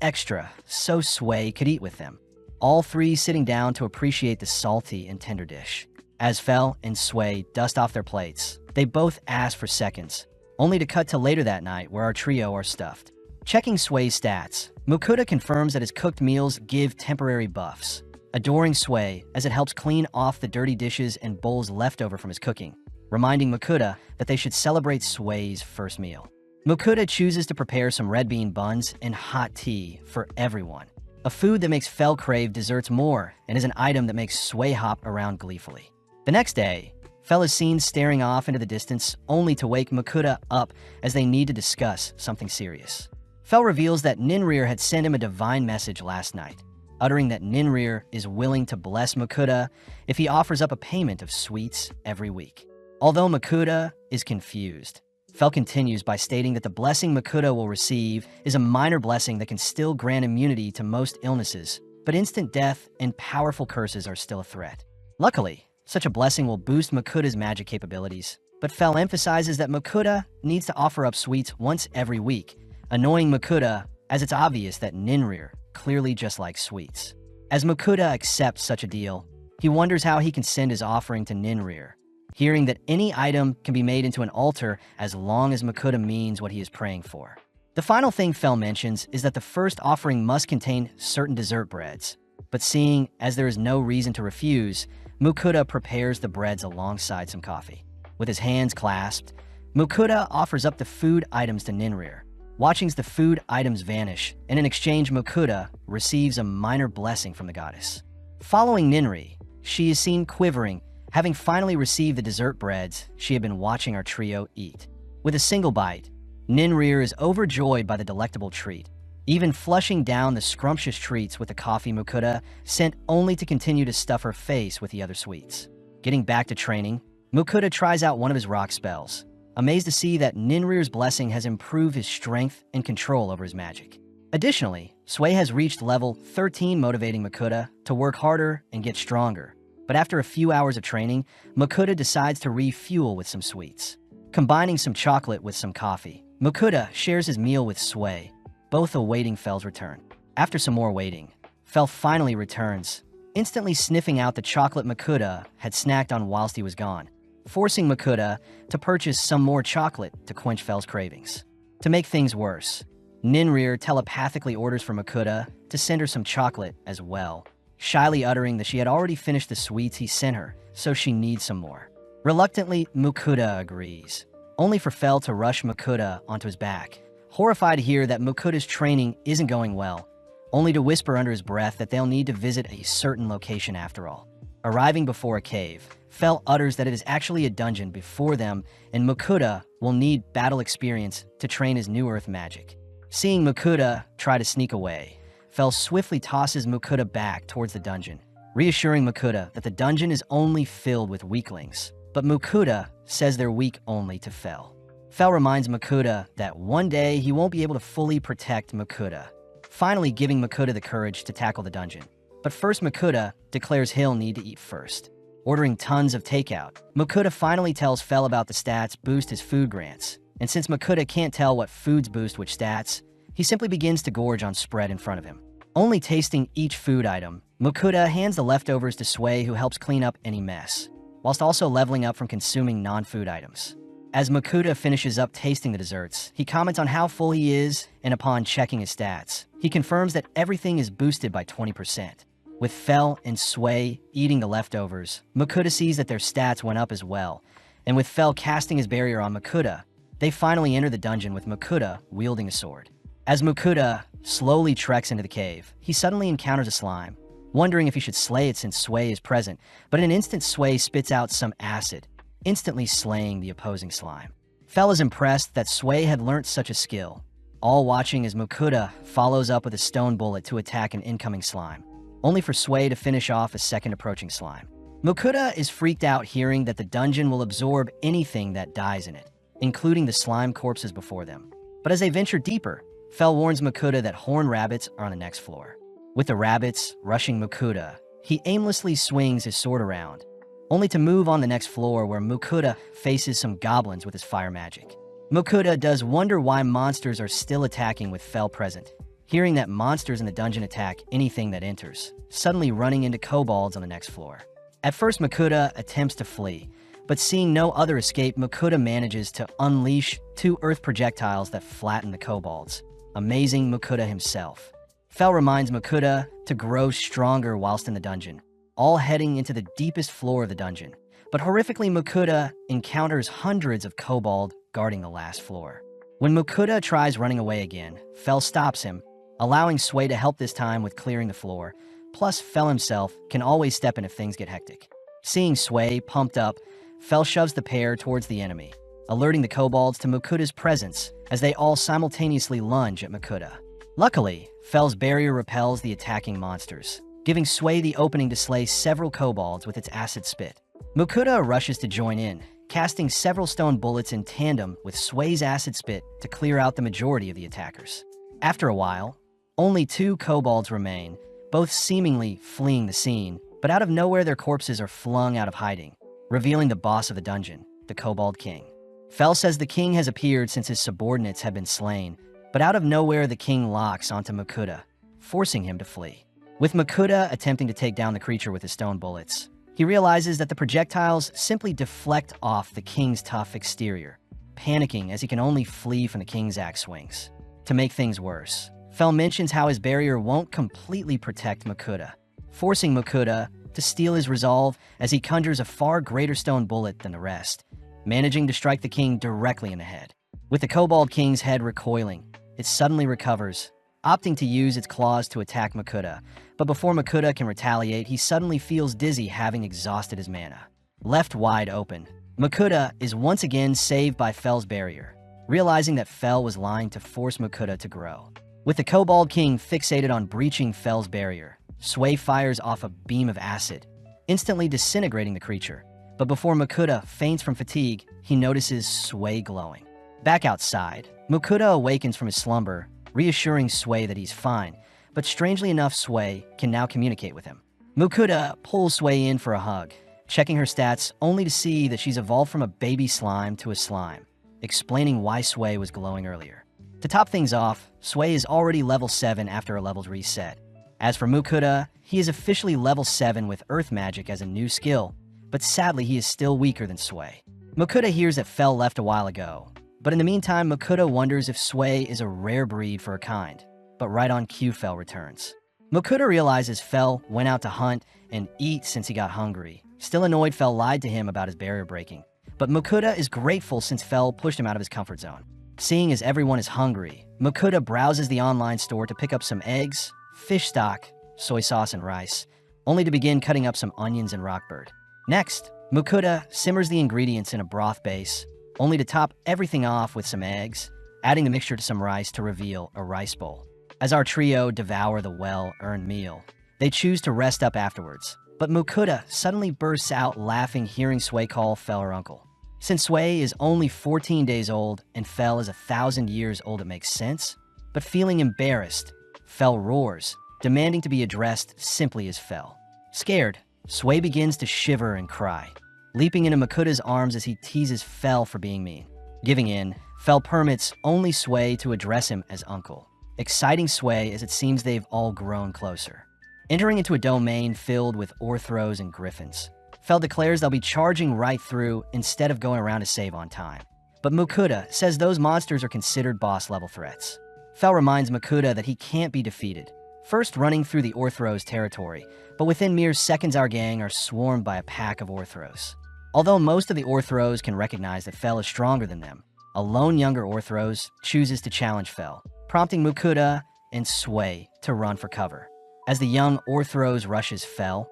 extra, so Sui could eat with them, all three sitting down to appreciate the salty and tender dish. As Fel and Sui dust off their plates, they both ask for seconds, only to cut to later that night where our trio are stuffed. Checking Sui's stats, Mukuda confirms that his cooked meals give temporary buffs, adoring Sui as it helps clean off the dirty dishes and bowls left over from his cooking, reminding Mukuda that they should celebrate Sui's first meal. Mukuda chooses to prepare some red bean buns and hot tea for everyone, a food that makes Fel crave desserts more and is an item that makes Sui hop around gleefully. The next day, Fel is seen staring off into the distance, only to wake Mukuda up as they need to discuss something serious. Fel reveals that Ninrir had sent him a divine message last night, uttering that Ninrir is willing to bless Mukuda if he offers up a payment of sweets every week. Although Mukuda is confused, Fel continues by stating that the blessing Mukuda will receive is a minor blessing that can still grant immunity to most illnesses, but instant death and powerful curses are still a threat. Luckily, such a blessing will boost Mukuda's magic capabilities, but Fel emphasizes that Mukuda needs to offer up sweets once every week, annoying Mukuda as it's obvious that Ninrir clearly just likes sweets. As Mukuda accepts such a deal, he wonders how he can send his offering to Ninrir, hearing that any item can be made into an altar as long as Mukuda means what he is praying for. The final thing Fel mentions is that the first offering must contain certain dessert breads, but seeing as there is no reason to refuse, Mukuda prepares the breads alongside some coffee. With his hands clasped, Mukuda offers up the food items to Ninrir, watching the food items vanish, and in exchange Mukuda receives a minor blessing from the goddess. Following Ninri, she is seen quivering, having finally received the dessert breads she had been watching our trio eat. With a single bite, Ninrir is overjoyed by the delectable treat, even flushing down the scrumptious treats with the coffee Mukuda sent only to continue to stuff her face with the other sweets. Getting back to training, Mukuda tries out one of his rock spells, amazed to see that Ninrir's blessing has improved his strength and control over his magic. Additionally, Sui has reached level 13, motivating Mukuda to work harder and get stronger. But after a few hours of training, Mukuda decides to refuel with some sweets. Combining some chocolate with some coffee, Mukuda shares his meal with Sui, both awaiting Fel's return. After some more waiting, Fel finally returns, instantly sniffing out the chocolate Mukuda had snacked on whilst he was gone, forcing Mukuda to purchase some more chocolate to quench Fel's cravings. To make things worse, Ninrir telepathically orders for Mukuda to send her some chocolate as well, shyly uttering that she had already finished the sweets he sent her, so she needs some more. Reluctantly, Mukuda agrees, only for Fel to rush Mukuda onto his back, horrified to hear that Mukuda's training isn't going well, only to whisper under his breath that they'll need to visit a certain location after all. Arriving before a cave, Fel utters that it is actually a dungeon before them and Mukuda will need battle experience to train his new earth magic. Seeing Mukuda try to sneak away, Fel swiftly tosses Mukuda back towards the dungeon, reassuring Mukuda that the dungeon is only filled with weaklings, but Mukuda says they're weak only to Fel. Fel reminds Mukuda that one day he won't be able to fully protect Mukuda, finally giving Mukuda the courage to tackle the dungeon. But first Mukuda declares he'll need to eat first. Ordering tons of takeout, Mukuda finally tells Fel about the stats boost his food grants, and since Mukuda can't tell what foods boost which stats, he simply begins to gorge on spread in front of him. Only tasting each food item, Mukuda hands the leftovers to Sui, who helps clean up any mess, whilst also leveling up from consuming non-food items. As Mukuda finishes up tasting the desserts, he comments on how full he is, and upon checking his stats, he confirms that everything is boosted by 20%. With Fel and Sui eating the leftovers, Mukuda sees that their stats went up as well, and with Fel casting his barrier on Mukuda, they finally enter the dungeon with Mukuda wielding a sword. As Mukuda slowly treks into the cave, he suddenly encounters a slime, wondering if he should slay it since Sui is present, but in an instant Sui spits out some acid, instantly slaying the opposing slime. Fel is impressed that Sui had learnt such a skill, all watching as Mukuda follows up with a stone bullet to attack an incoming slime, only for Sui to finish off a second approaching slime. Mukuda is freaked out hearing that the dungeon will absorb anything that dies in it, including the slime corpses before them. But as they venture deeper, Fel warns Makuta that horned rabbits are on the next floor. With the rabbits rushing Makuta, he aimlessly swings his sword around, only to move on the next floor where Makuta faces some goblins with his fire magic. Makuta does wonder why monsters are still attacking with Fel present, hearing that monsters in the dungeon attack anything that enters, suddenly running into kobolds on the next floor. At first, Makuta attempts to flee, but seeing no other escape, Makuta manages to unleash 2 earth projectiles that flatten the kobolds, amazing Makuta himself. Fel reminds Makuta to grow stronger whilst in the dungeon, all heading into the deepest floor of the dungeon. But horrifically, Makuta encounters hundreds of kobold guarding the last floor. When Makuta tries running away again, Fel stops him, allowing Sway to help this time with clearing the floor. Plus, Fel himself can always step in if things get hectic. Seeing Sway pumped up, Fel shoves the pair towards the enemy, alerting the kobolds to Makuta's presence as they all simultaneously lunge at Makuta. Luckily, Fel's barrier repels the attacking monsters, giving Sway the opening to slay several kobolds with its acid spit. Makuta rushes to join in, casting several stone bullets in tandem with Sway's acid spit to clear out the majority of the attackers. After a while, only 2 kobolds remain, both seemingly fleeing the scene, but out of nowhere their corpses are flung out of hiding, revealing the boss of the dungeon, the Kobold King. Fel says the king has appeared since his subordinates have been slain, but out of nowhere the king locks onto Makuta, forcing him to flee. With Makuta attempting to take down the creature with his stone bullets, he realizes that the projectiles simply deflect off the king's tough exterior, panicking as he can only flee from the king's axe swings. To make things worse, Fel mentions how his barrier won't completely protect Makuta, forcing Makuta to steal his resolve as he conjures a far greater stone bullet than the rest, managing to strike the king directly in the head. With the Kobold King's head recoiling, it suddenly recovers, opting to use its claws to attack Makuta, but before Makuta can retaliate, he suddenly feels dizzy, having exhausted his mana. Left wide open, Makuta is once again saved by Fel's barrier, realizing that Fel was lying to force Makuta to grow. With the Kobold King fixated on breaching Fel's barrier, Sway fires off a beam of acid, instantly disintegrating the creature. But before Makuta faints from fatigue, he notices Sway glowing. Back outside, Makuta awakens from his slumber, reassuring Sway that he's fine, but strangely enough, Sway can now communicate with him. Makuta pulls Sway in for a hug, checking her stats only to see that she's evolved from a baby slime to a slime, explaining why Sway was glowing earlier. To top things off, Sway is already level 7 after a level's reset. As for Makuta, he is officially level 7 with Earth Magic as a new skill, but sadly he is still weaker than Sway. Makuta hears that Fel left a while ago, but in the meantime Makuta wonders if Sway is a rare breed for a kind, but right on cue Fel returns. Makuta realizes Fel went out to hunt and eat since he got hungry. Still annoyed, Fel lied to him about his barrier breaking, but Makuta is grateful since Fel pushed him out of his comfort zone. Seeing as everyone is hungry, Makuta browses the online store to pick up some eggs, fish stock, soy sauce, and rice, only to begin cutting up some onions and rockbird. Next, Makuta simmers the ingredients in a broth base, only to top everything off with some eggs, adding the mixture to some rice to reveal a rice bowl. As our trio devour the well-earned meal, they choose to rest up afterwards, but Makuta suddenly bursts out laughing hearing Sway call Fel her uncle. Since Sway is only 14 days old and Fel is 1,000 years old, it makes sense, but feeling embarrassed, Fel roars, demanding to be addressed simply as Fel. Scared, Sway begins to shiver and cry, leaping into Makuta's arms as he teases Fel for being mean. Giving in, Fel permits only Sway to address him as uncle, exciting Sway as it seems they've all grown closer. Entering into a domain filled with orthros and griffins, Fel declares they'll be charging right through instead of going around to save on time. But Makuta says those monsters are considered boss-level threats. Fel reminds Makuta that he can't be defeated, first running through the Orthros territory, but within mere seconds our gang are swarmed by a pack of Orthros. Although most of the Orthros can recognize that Fel is stronger than them, a lone younger Orthros chooses to challenge Fel, prompting Makuta and Sway to run for cover. As the young Orthros rushes Fel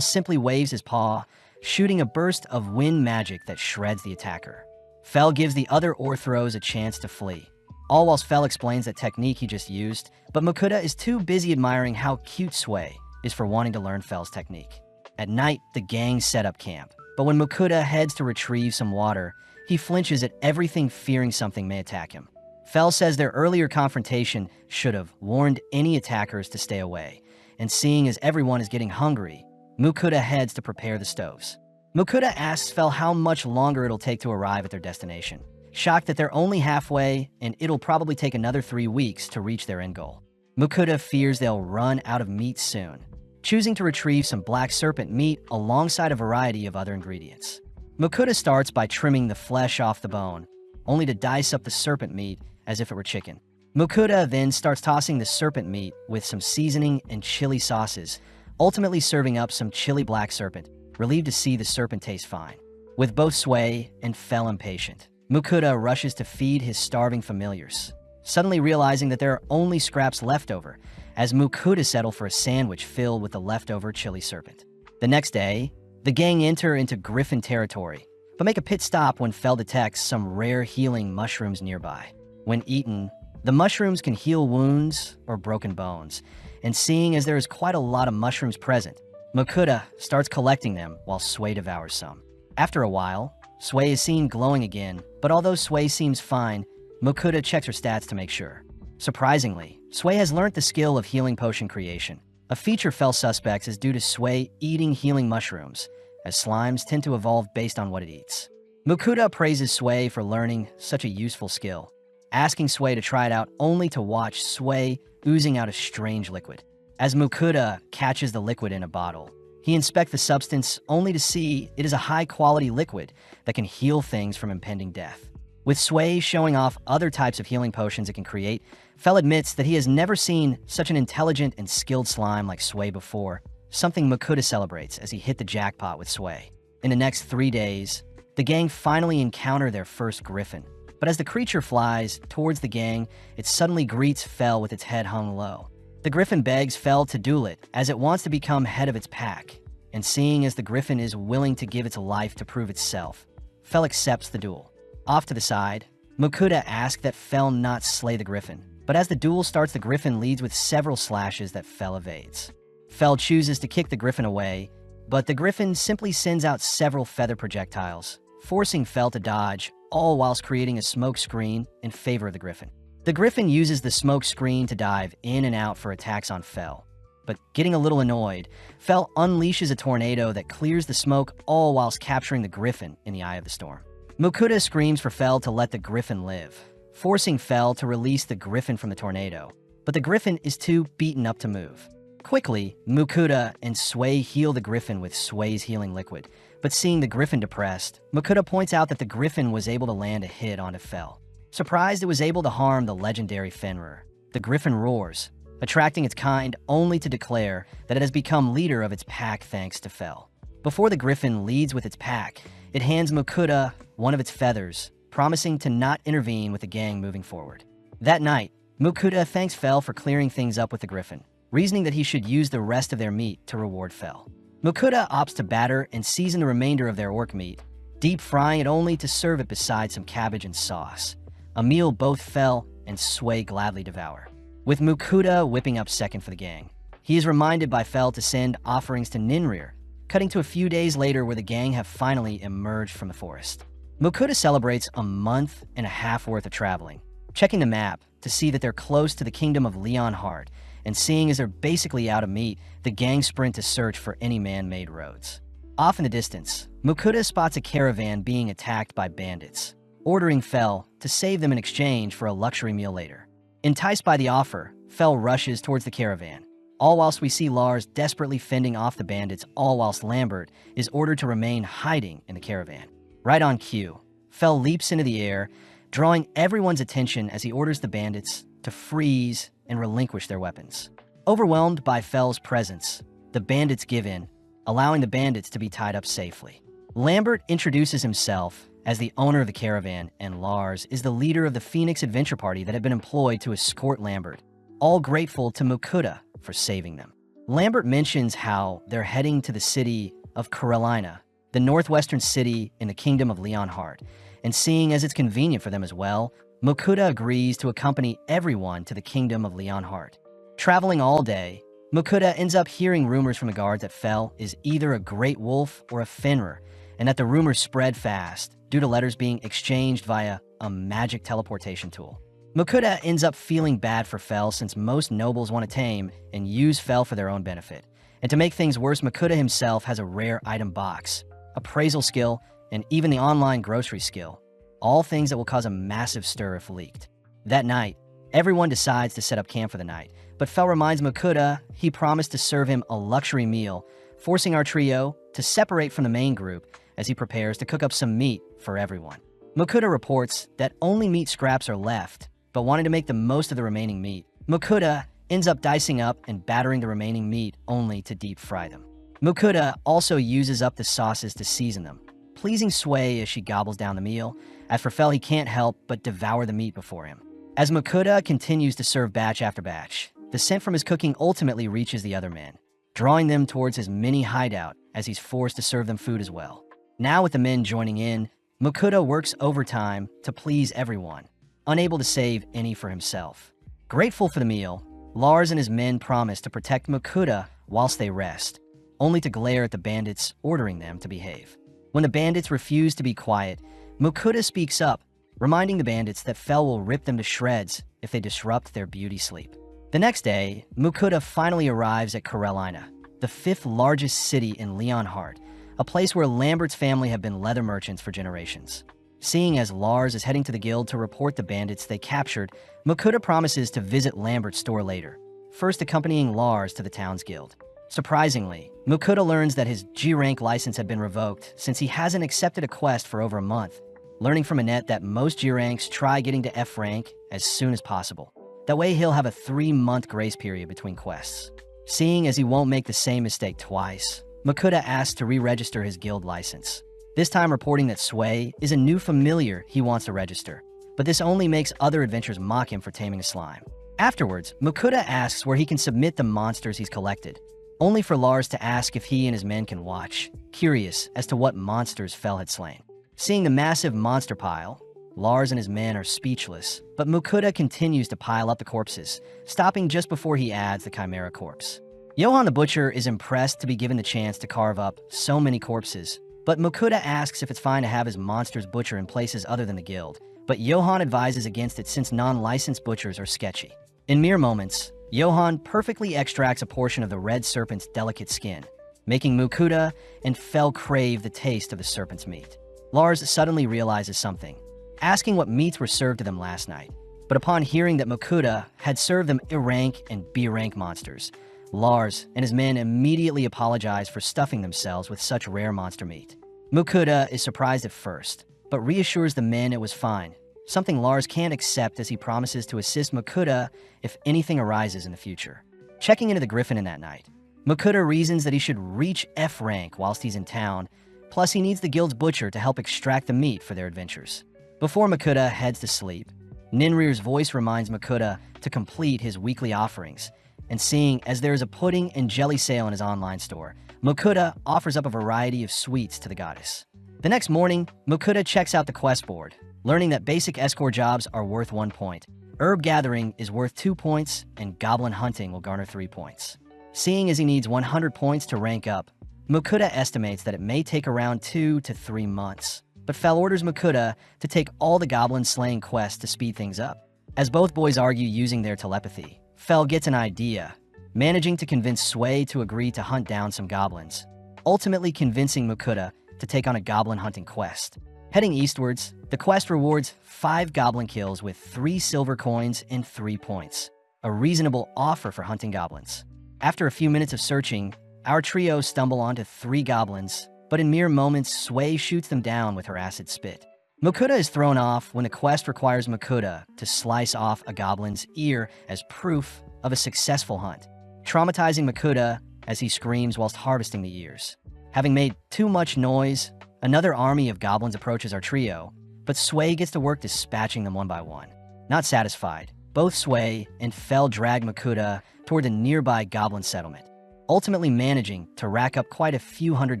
simply waves his paw, shooting a burst of wind magic that shreds the attacker. Fel gives the other Orthros a chance to flee, all whilst Fel explains that technique he just used, but Makuta is too busy admiring how cute Sway is for wanting to learn Fel's technique. At night, the gang set up camp, but when Makuta heads to retrieve some water, he flinches at everything, fearing something may attack him. Fel says their earlier confrontation should have warned any attackers to stay away, and seeing as everyone is getting hungry, Mukuda heads to prepare the stoves. Mukuda asks Fel how much longer it'll take to arrive at their destination, shocked that they're only halfway and it'll probably take another 3 weeks to reach their end goal. Mukuda fears they'll run out of meat soon, choosing to retrieve some black serpent meat alongside a variety of other ingredients. Mukuda starts by trimming the flesh off the bone, only to dice up the serpent meat as if it were chicken. Mukuda then starts tossing the serpent meat with some seasoning and chili sauces, ultimately serving up some chili black serpent, relieved to see the serpent taste fine. With both Sway and Fel impatient, Mukuda rushes to feed his starving familiars, suddenly realizing that there are only scraps left over, as Mukuda settle for a sandwich filled with the leftover chili serpent. The next day, the gang enter into Griffin territory, but make a pit stop when Fel detects some rare healing mushrooms nearby. When eaten, the mushrooms can heal wounds or broken bones, and seeing as there is quite a lot of mushrooms present, Mukuda starts collecting them while Sway devours some. After a while, Sway is seen glowing again, but although Sway seems fine, Mukuda checks her stats to make sure. Surprisingly, Sway has learnt the skill of healing potion creation. A feature Fel suspects is due to Sway eating healing mushrooms, as slimes tend to evolve based on what it eats. Mukuda praises Sway for learning such a useful skill, asking Sway to try it out only to watch Sway oozing out a strange liquid. As Mukuda catches the liquid in a bottle, he inspects the substance only to see it is a high-quality liquid that can heal things from impending death. With Sway showing off other types of healing potions it can create, Fel admits that he has never seen such an intelligent and skilled slime like Sway before, something Mukuda celebrates as he hit the jackpot with Sway. In the next 3 days, the gang finally encounter their first griffin, but as the creature flies towards the gang, it suddenly greets Fel with its head hung low. The griffin begs Fel to duel it, as it wants to become head of its pack, and seeing as the griffin is willing to give its life to prove itself, Fel accepts the duel. Off to the side, Mukuda asks that Fel not slay the griffin, but as the duel starts, the griffin leads with several slashes that Fel evades. Fel chooses to kick the griffin away, but the griffin simply sends out several feather projectiles, forcing Fel to dodge, all whilst creating a smoke screen in favor of the griffin. The griffin uses the smoke screen to dive in and out for attacks on Fel, but getting a little annoyed, Fel unleashes a tornado that clears the smoke, all whilst capturing the griffin in the eye of the storm. Mukuda screams for Fel to let the griffin live, forcing Fel to release the griffin from the tornado, but the griffin is too beaten up to move. Quickly, Mukuda and Sway heal the griffin with Sway's healing liquid, but seeing the griffin depressed, Mukuda points out that the griffin was able to land a hit onto Fel. Surprised it was able to harm the legendary Fenrir, the griffin roars, attracting its kind only to declare that it has become leader of its pack thanks to Fel. Before the griffin leads with its pack, it hands Mukuda one of its feathers, promising to not intervene with the gang moving forward. That night, Mukuda thanks Fel for clearing things up with the griffin, reasoning that he should use the rest of their meat to reward Fel. Mukuda opts to batter and season the remainder of their orc meat, deep frying it only to serve it beside some cabbage and sauce, a meal both Fel and Sway gladly devour. With Mukuda whipping up second for the gang, he is reminded by Fel to send offerings to Ninrir, cutting to a few days later where the gang have finally emerged from the forest. Mukuda celebrates a month and a half worth of traveling, checking the map to see that they're close to the kingdom of Leonhard, and seeing as they're basically out of meat, the gang sprint to search for any man-made roads. Off in the distance, Mukuda spots a caravan being attacked by bandits, ordering Fel to save them in exchange for a luxury meal later. Enticed by the offer, Fel rushes towards the caravan, all whilst we see Lars desperately fending off the bandits, all whilst Lambert is ordered to remain hiding in the caravan. Right on cue, Fel leaps into the air, drawing everyone's attention as he orders the bandits to freeze and relinquish their weapons. Overwhelmed by Fel's presence, the bandits give in, allowing the bandits to be tied up safely. Lambert introduces himself as the owner of the caravan, and Lars is the leader of the Phoenix Adventure Party that had been employed to escort Lambert, all grateful to Mukuda for saving them. Lambert mentions how they're heading to the city of Carolina, the northwestern city in the kingdom of Leonhard, and seeing as it's convenient for them as well, Mukuda agrees to accompany everyone to the kingdom of Leonhard. Traveling all day, Mukuda ends up hearing rumors from the guards that Fel is either a great wolf or a Fenrir, and that the rumors spread fast due to letters being exchanged via a magic teleportation tool. Mukuda ends up feeling bad for Fel since most nobles want to tame and use Fel for their own benefit. And to make things worse, Mukuda himself has a rare item box, appraisal skill, and even the online grocery skill. All things that will cause a massive stir if leaked. That night, everyone decides to set up camp for the night, but Fel reminds Mukuda he promised to serve him a luxury meal, forcing our trio to separate from the main group as he prepares to cook up some meat for everyone. Mukuda reports that only meat scraps are left, but wanting to make the most of the remaining meat, Mukuda ends up dicing up and battering the remaining meat only to deep fry them. Mukuda also uses up the sauces to season them, pleasing Sway as she gobbles down the meal. As for Fel, he can't help but devour the meat before him. As Mukuda continues to serve batch after batch, the scent from his cooking ultimately reaches the other men, drawing them towards his mini hideout as he's forced to serve them food as well. Now with the men joining in, Mukuda works overtime to please everyone, unable to save any for himself. Grateful for the meal, Lars and his men promise to protect Mukuda whilst they rest, only to glare at the bandits ordering them to behave. When the bandits refuse to be quiet, Mukuda speaks up, reminding the bandits that Fel will rip them to shreds if they disrupt their beauty sleep. The next day, Mukuda finally arrives at Karelina, the 5th largest city in Leonhardt, a place where Lambert's family have been leather merchants for generations. Seeing as Lars is heading to the guild to report the bandits they captured, Mukuda promises to visit Lambert's store later, first accompanying Lars to the town's guild. Surprisingly, Mukuda learns that his G-rank license had been revoked since he hasn't accepted a quest for over a month, learning from Annette that most G-ranks try getting to F rank as soon as possible. That way he'll have a 3-month grace period between quests. Seeing as he won't make the same mistake twice, Mukuda asks to re-register his guild license, this time reporting that Sway is a new familiar he wants to register, but this only makes other adventurers mock him for taming a slime. Afterwards, Mukuda asks where he can submit the monsters he's collected, only for Lars to ask if he and his men can watch, curious as to what monsters Fel had slain. Seeing the massive monster pile, Lars and his men are speechless, but Mukuda continues to pile up the corpses, stopping just before he adds the Chimera corpse. Johan the Butcher is impressed to be given the chance to carve up so many corpses, but Mukuda asks if it's fine to have his monsters butcher in places other than the guild, but Johan advises against it since non-licensed butchers are sketchy. In mere moments, Johan perfectly extracts a portion of the red serpent's delicate skin, making Mukuda and Fel crave the taste of the serpent's meat. Lars suddenly realizes something, asking what meats were served to them last night, but upon hearing that Mukuda had served them A-rank and B-rank monsters, Lars and his men immediately apologize for stuffing themselves with such rare monster meat. Mukuda is surprised at first, but reassures the men it was fine, something Lars can't accept as he promises to assist Mukuda if anything arises in the future. Checking into the Griffin in that night, Mukuda reasons that he should reach F rank whilst he's in town, plus he needs the guild's butcher to help extract the meat for their adventures. Before Mukuda heads to sleep, Ninrir's voice reminds Mukuda to complete his weekly offerings, and seeing as there is a pudding and jelly sale in his online store, Mukuda offers up a variety of sweets to the goddess. The next morning, Mukuda checks out the quest board, learning that basic escort jobs are worth 1 point, herb gathering is worth 2 points, and goblin hunting will garner 3 points. Seeing as he needs 100 points to rank up, Mukuda estimates that it may take around 2 to 3 months, but Fel orders Mukuda to take all the goblin slaying quests to speed things up. As both boys argue using their telepathy, Fel gets an idea, managing to convince Sway to agree to hunt down some goblins, ultimately convincing Mukuda to take on a goblin hunting quest. Heading eastwards, the quest rewards 5 goblin kills with 3 silver coins and 3 points, a reasonable offer for hunting goblins. After a few minutes of searching, our trio stumble onto 3 goblins, but in mere moments, Sway shoots them down with her acid spit. Mukuda is thrown off when the quest requires Mukuda to slice off a goblin's ear as proof of a successful hunt, traumatizing Mukuda as he screams whilst harvesting the ears. Having made too much noise, another army of goblins approaches our trio, but Sway gets to work dispatching them one by one. Not satisfied, both Sway and Fel drag Mukuda toward the nearby goblin settlement, ultimately managing to rack up quite a few hundred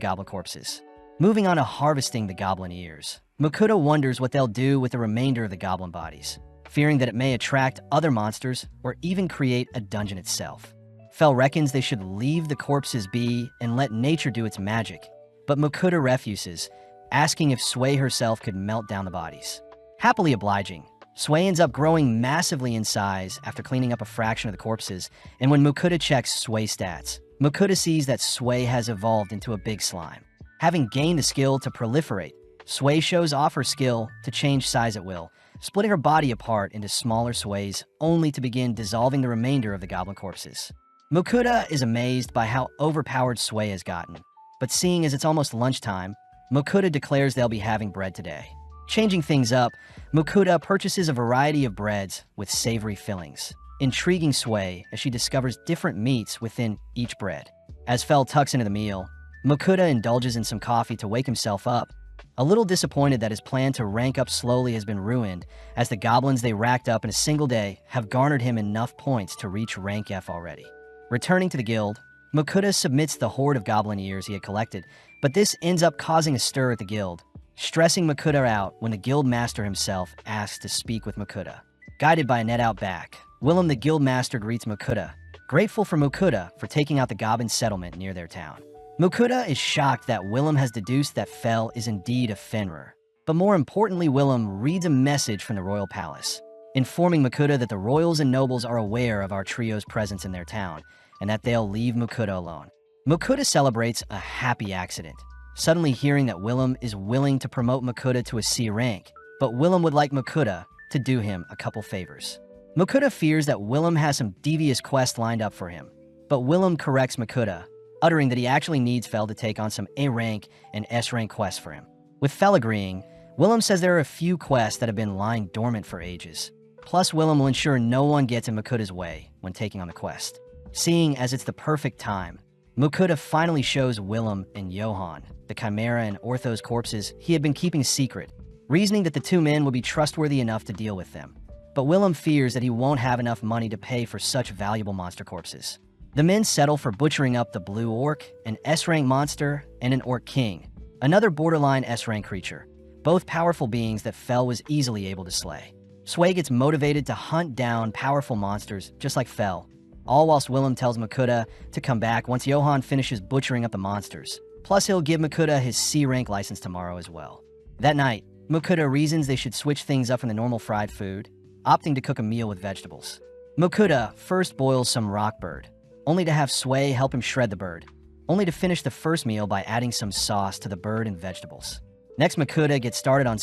goblin corpses. Moving on to harvesting the goblin ears, Mukuda wonders what they'll do with the remainder of the goblin bodies, fearing that it may attract other monsters or even create a dungeon itself. Fel reckons they should leave the corpses be and let nature do its magic, but Mukuda refuses, asking if Sway herself could melt down the bodies. Happily obliging, Sway ends up growing massively in size after cleaning up a fraction of the corpses, and when Mukuta checks Sway's stats, Mukuta sees that Sway has evolved into a big slime. Having gained the skill to proliferate, Sway shows off her skill to change size at will, splitting her body apart into smaller Sways, only to begin dissolving the remainder of the goblin corpses. Mukuta is amazed by how overpowered Sway has gotten, but seeing as it's almost lunchtime, Mukuta declares they'll be having bread today. Changing things up, Mukuta purchases a variety of breads with savory fillings, intriguing Sway as she discovers different meats within each bread. As Fel tucks into the meal, Mukuta indulges in some coffee to wake himself up, a little disappointed that his plan to rank up slowly has been ruined, as the goblins they racked up in a single day have garnered him enough points to reach rank F already. Returning to the guild, Mukuta submits the hoard of goblin ears he had collected, but this ends up causing a stir at the guild, stressing Mukuta out when the guild master himself asks to speak with Mukuta. Guided by a net out back, Willem the guild master greets Mukuta, grateful for Mukuta for taking out the goblin settlement near their town. Mukuta is shocked that Willem has deduced that Fel is indeed a Fenrir. But more importantly, Willem reads a message from the royal palace, informing Mukuta that the royals and nobles are aware of our trio's presence in their town, and that they'll leave Mukuta alone. Mukuta celebrates a happy accident, suddenly hearing that Willem is willing to promote Mukuta to a C rank, but Willem would like Mukuta to do him a couple favors. Mukuta fears that Willem has some devious quest lined up for him, but Willem corrects Mukuta, uttering that he actually needs Fel to take on some A rank and S rank quests for him. With Fel agreeing, Willem says there are a few quests that have been lying dormant for ages. Plus, Willem will ensure no one gets in Mukuta's way when taking on the quest. Seeing as it's the perfect time, Mukuta finally shows Willem and Johan, the Chimera and Ortho's corpses he had been keeping secret, reasoning that the two men would be trustworthy enough to deal with them. But Willem fears that he won't have enough money to pay for such valuable monster corpses. The men settle for butchering up the Blue Orc, an S-rank monster, and an Orc King, another borderline S-rank creature, both powerful beings that Fel was easily able to slay. Sway gets motivated to hunt down powerful monsters just like Fel, all whilst Willem tells Mukuta to come back once Johan finishes butchering up the monsters. Plus, he'll give Mukuta his C-rank license tomorrow as well. That night, Mukuta reasons they should switch things up from the normal fried food, opting to cook a meal with vegetables. Mukuta first boils some rock bird, only to have Sway help him shred the bird, only to finish the first meal by adding some sauce to the bird and vegetables. Next, Mukuta gets started on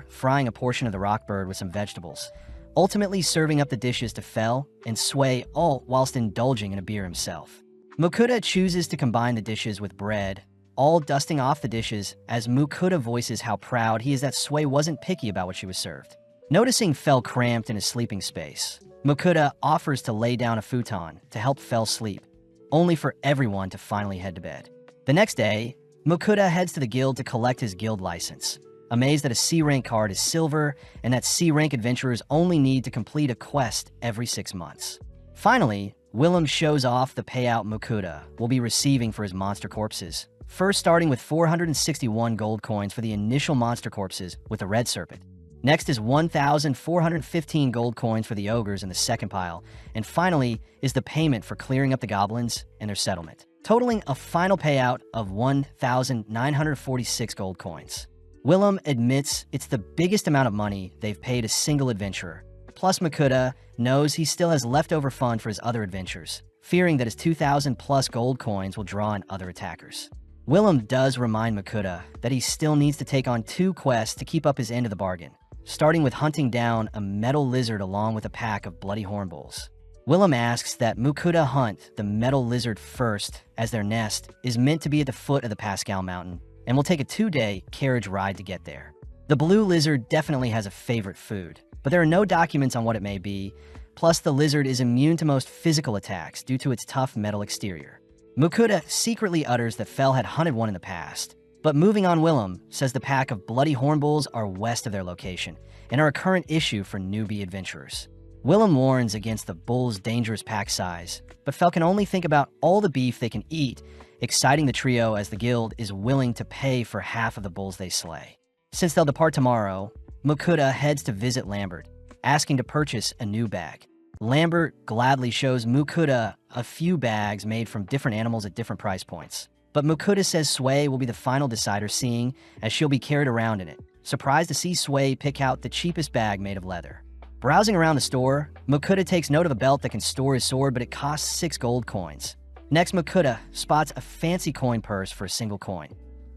frying a portion of the rock bird with some vegetables, ultimately serving up the dishes to Fel and Sway, all whilst indulging in a beer himself. Mukuta chooses to combine the dishes with bread, all dusting off the dishes as Mukuta voices how proud he is that Sway wasn't picky about what she was served. Noticing Fel cramped in his sleeping space, Mukuta offers to lay down a futon to help Fel sleep, only for everyone to finally head to bed. The next day, Mukuta heads to the guild to collect his guild license, amazed that a C-rank card is silver and that C-rank adventurers only need to complete a quest every 6 months. Finally, Willem shows off the payout Mukuta will be receiving for his monster corpses, first starting with 461 gold coins for the initial monster corpses with the red serpent. Next is 1,415 gold coins for the ogres in the second pile, and finally is the payment for clearing up the goblins and their settlement, totaling a final payout of 1,946 gold coins. Willem admits it's the biggest amount of money they've paid a single adventurer. Plus, Mukuta knows he still has leftover fund for his other adventures, fearing that his 2,000 plus gold coins will draw in other attackers. Willem does remind Mukuta that he still needs to take on 2 quests to keep up his end of the bargain, starting with hunting down a metal lizard along with a pack of bloody hornbulls. Willem asks that Mukuta hunt the metal lizard first, as their nest is meant to be at the foot of the Pascal Mountain, and will take a 2-day carriage ride to get there. The blue lizard definitely has a favorite food, but there are no documents on what it may be, plus the lizard is immune to most physical attacks due to its tough metal exterior. Mukuta secretly utters that Fel had hunted one in the past, but moving on, Willem says the pack of bloody hornbulls are west of their location and are a current issue for newbie adventurers. Willem warns against the bull's dangerous pack size, but Fel can only think about all the beef they can eat, exciting the trio as the guild is willing to pay for half of the bulls they slay. Since they'll depart tomorrow, Mukuta heads to visit Lambert, asking to purchase a new bag. Lambert gladly shows Mukuta a few bags made from different animals at different price points. But Mukuta says Sway will be the final decider, seeing as she'll be carried around in it, surprised to see Sway pick out the cheapest bag made of leather. Browsing around the store, Mukuda takes note of a belt that can store his sword, but it costs 6 gold coins. Next, Mukuda spots a fancy coin purse for a single coin,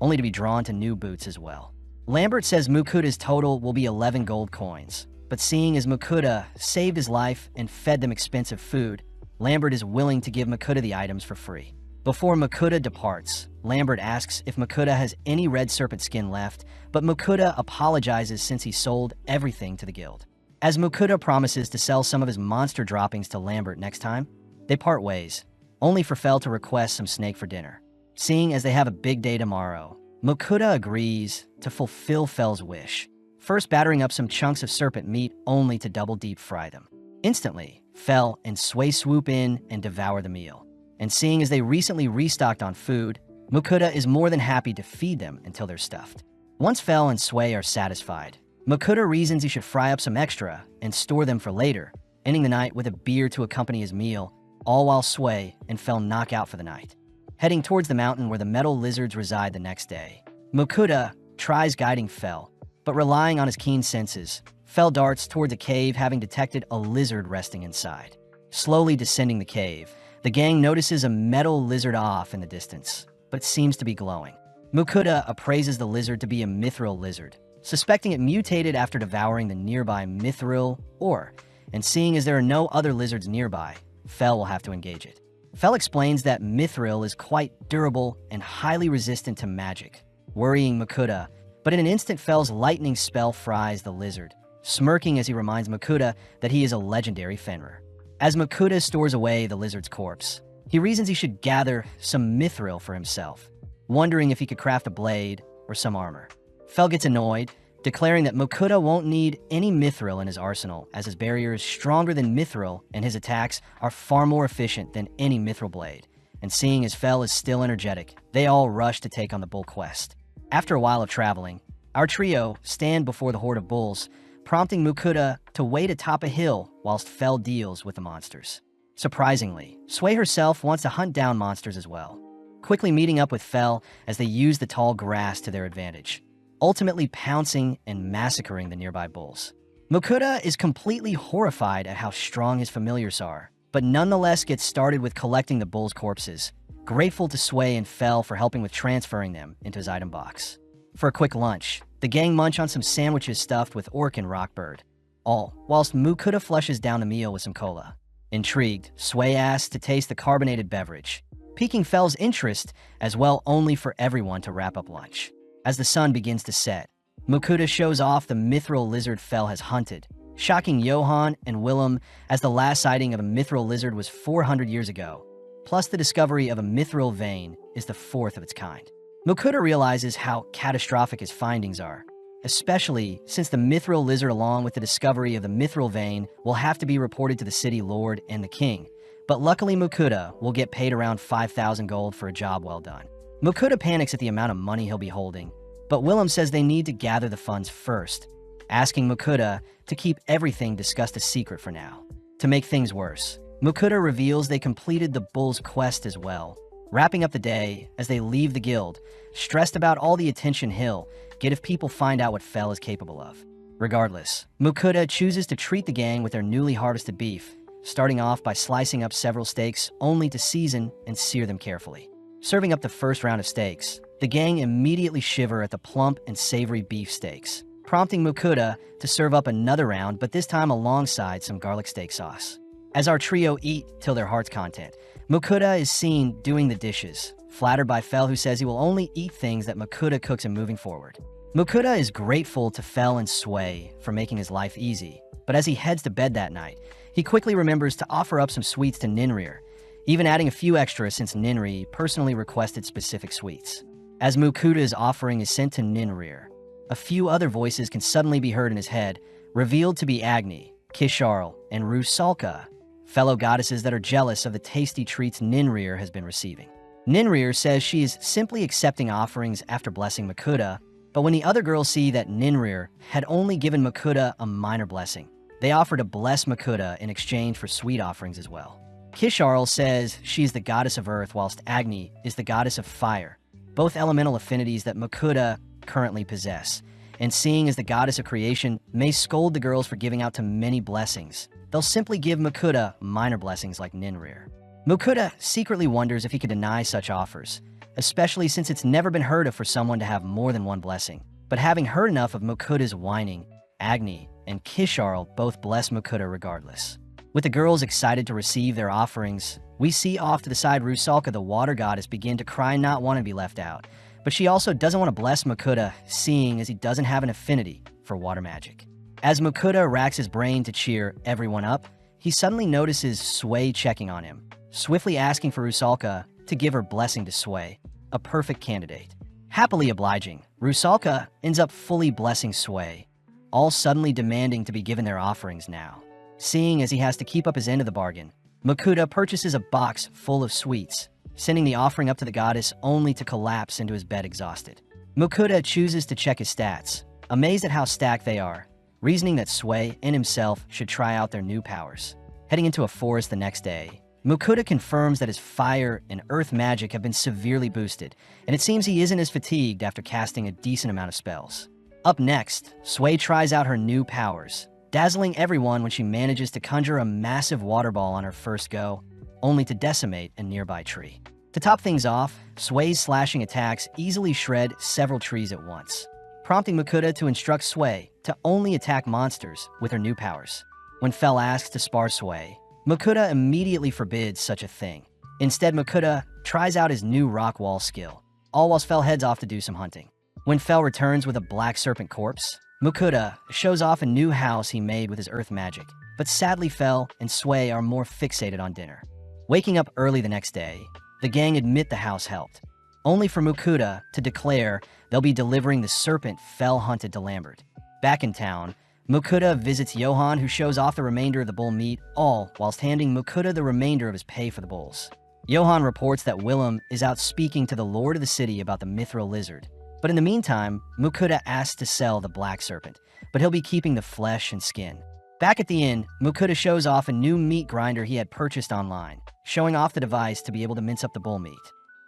only to be drawn to new boots as well. Lambert says Mukuda's total will be 11 gold coins, but seeing as Mukuda saved his life and fed them expensive food, Lambert is willing to give Mukuda the items for free. Before Mukuda departs, Lambert asks if Mukuda has any red serpent skin left, but Mukuda apologizes since he sold everything to the guild. As Mukuda promises to sell some of his monster droppings to Lambert next time, they part ways, only for Fel to request some snake for dinner. Seeing as they have a big day tomorrow, Mukuda agrees to fulfill Fel's wish, first battering up some chunks of serpent meat only to double deep fry them. Instantly, Fel and Sway swoop in and devour the meal. And seeing as they recently restocked on food, Mukuda is more than happy to feed them until they're stuffed. Once Fel and Sway are satisfied, Mukuda reasons he should fry up some extra and store them for later, ending the night with a beer to accompany his meal, all while Sway and Fel knock out for the night. Heading towards the mountain where the metal lizards reside the next day, Mukuda tries guiding Fel, but relying on his keen senses, Fel darts towards a cave having detected a lizard resting inside. Slowly descending the cave, the gang notices a metal lizard off in the distance, but it seems to be glowing. Mukuda appraises the lizard to be a mithril lizard, suspecting it mutated after devouring the nearby mithril ore, and seeing as there are no other lizards nearby, Fel will have to engage it. Fel explains that mithril is quite durable and highly resistant to magic, worrying Mukuda, but in an instant Fel's lightning spell fries the lizard, smirking as he reminds Mukuda that he is a legendary Fenrir. As Mukuda stores away the lizard's corpse, he reasons he should gather some mithril for himself, wondering if he could craft a blade or some armor. Fel gets annoyed, declaring that Mukuda won't need any mithril in his arsenal, as his barrier is stronger than mithril and his attacks are far more efficient than any mithril blade. And seeing as Fel is still energetic, they all rush to take on the bull quest. After a while of traveling, our trio stand before the horde of bulls, prompting Mukuda to wait atop a hill whilst Fel deals with the monsters. Surprisingly, Sway herself wants to hunt down monsters as well, quickly meeting up with Fel as they use the tall grass to their advantage, ultimately pouncing and massacring the nearby bulls. Mukuda is completely horrified at how strong his familiars are, but nonetheless gets started with collecting the bulls' corpses, grateful to Sway and Fel for helping with transferring them into his item box. For a quick lunch, the gang munch on some sandwiches stuffed with orc and rockbird, all whilst Mukuda flushes down the meal with some cola. Intrigued, Sway asks to taste the carbonated beverage, piquing Fel's interest as well, only for everyone to wrap up lunch. As the sun begins to set, Mukuda shows off the mithril lizard Fel has hunted, shocking Johan and Willem as the last sighting of a mithril lizard was 400 years ago, plus the discovery of a mithril vein is the 4th of its kind. Mukuda realizes how catastrophic his findings are, especially since the mithril lizard along with the discovery of the mithril vein will have to be reported to the city lord and the king, but luckily Mukuda will get paid around 5,000 gold for a job well done. Mukuda panics at the amount of money he'll be holding, but Willem says they need to gather the funds first, asking Mukuda to keep everything discussed a secret for now. To make things worse, Mukuda reveals they completed the bull's quest as well, wrapping up the day as they leave the guild, stressed about all the attention he'll get if people find out what Fel is capable of. Regardless, Mukuda chooses to treat the gang with their newly harvested beef, starting off by slicing up several steaks only to season and sear them carefully. Serving up the first round of steaks, the gang immediately shiver at the plump and savory beef steaks, prompting Mukuda to serve up another round, but this time alongside some garlic steak sauce. As our trio eat till their heart's content, Mukuda is seen doing the dishes, flattered by Fel, who says he will only eat things that Mukuda cooks him moving forward. Mukuda is grateful to Fel and Sway for making his life easy, but as he heads to bed that night, he quickly remembers to offer up some sweets to Ninrir, even adding a few extras since Ninri personally requested specific sweets. As Mukuda's offering is sent to Ninrir, a few other voices can suddenly be heard in his head, revealed to be Agni, Kisharl, and Rusalka, fellow goddesses that are jealous of the tasty treats Ninrir has been receiving. Ninrir says she is simply accepting offerings after blessing Mukuda, but when the other girls see that Ninrir had only given Mukuda a minor blessing, they offer to bless Mukuda in exchange for sweet offerings as well. Kisharl says she is the goddess of earth, whilst Agni is the goddess of fire, both elemental affinities that Mukuda currently possess, And seeing as the goddess of creation may scold the girls for giving out too many blessings, they'll simply give Mukuta minor blessings like Ninrir. Mukuta secretly wonders if he could deny such offers, especially since it's never been heard of for someone to have more than one blessing. But having heard enough of Mukuta's whining, Agni and Kisharl both bless Mukuta regardless. With the girls excited to receive their offerings, we see off to the side Rusalka, the water goddess, begin to cry and not want to be left out. But she also doesn't want to bless Mukuta, seeing as he doesn't have an affinity for water magic. As Mukuta racks his brain to cheer everyone up, he suddenly notices Sway checking on him, swiftly asking for Rusalka to give her blessing to Sway, a perfect candidate. Happily obliging, Rusalka ends up fully blessing Sway, all suddenly demanding to be given their offerings now. Seeing as he has to keep up his end of the bargain, Mukuta purchases a box full of sweets, sending the offering up to the goddess only to collapse into his bed exhausted. Mukuta chooses to check his stats, amazed at how stacked they are, reasoning that Sway and himself should try out their new powers. Heading into a forest the next day, Mukuta confirms that his fire and earth magic have been severely boosted, and it seems he isn't as fatigued after casting a decent amount of spells. Up next, Sway tries out her new powers, dazzling everyone when she manages to conjure a massive water ball on her first go, only to decimate a nearby tree. To top things off, Sway's slashing attacks easily shred several trees at once, prompting Mukuta to instruct Sway to only attack monsters with her new powers. When Fel asks to spar Sway, Mukuta immediately forbids such a thing. Instead, Mukuta tries out his new rock wall skill, all whilst Fel heads off to do some hunting. When Fel returns with a black serpent corpse, Mukuta shows off a new house he made with his earth magic, but sadly Fel and Sway are more fixated on dinner. Waking up early the next day, the gang admit the house helped, only for Mukuta to declare they'll be delivering the serpent Fel hunted to Lambert. Back in town, Mukuta visits Johan, who shows off the remainder of the bull meat, all whilst handing Mukuta the remainder of his pay for the bulls. Johan reports that Willem is out speaking to the lord of the city about the mithril lizard, but in the meantime, Mukuta asks to sell the black serpent, but he'll be keeping the flesh and skin. Back at the inn, Mukuta shows off a new meat grinder he had purchased online, showing off the device to be able to mince up the bull meat,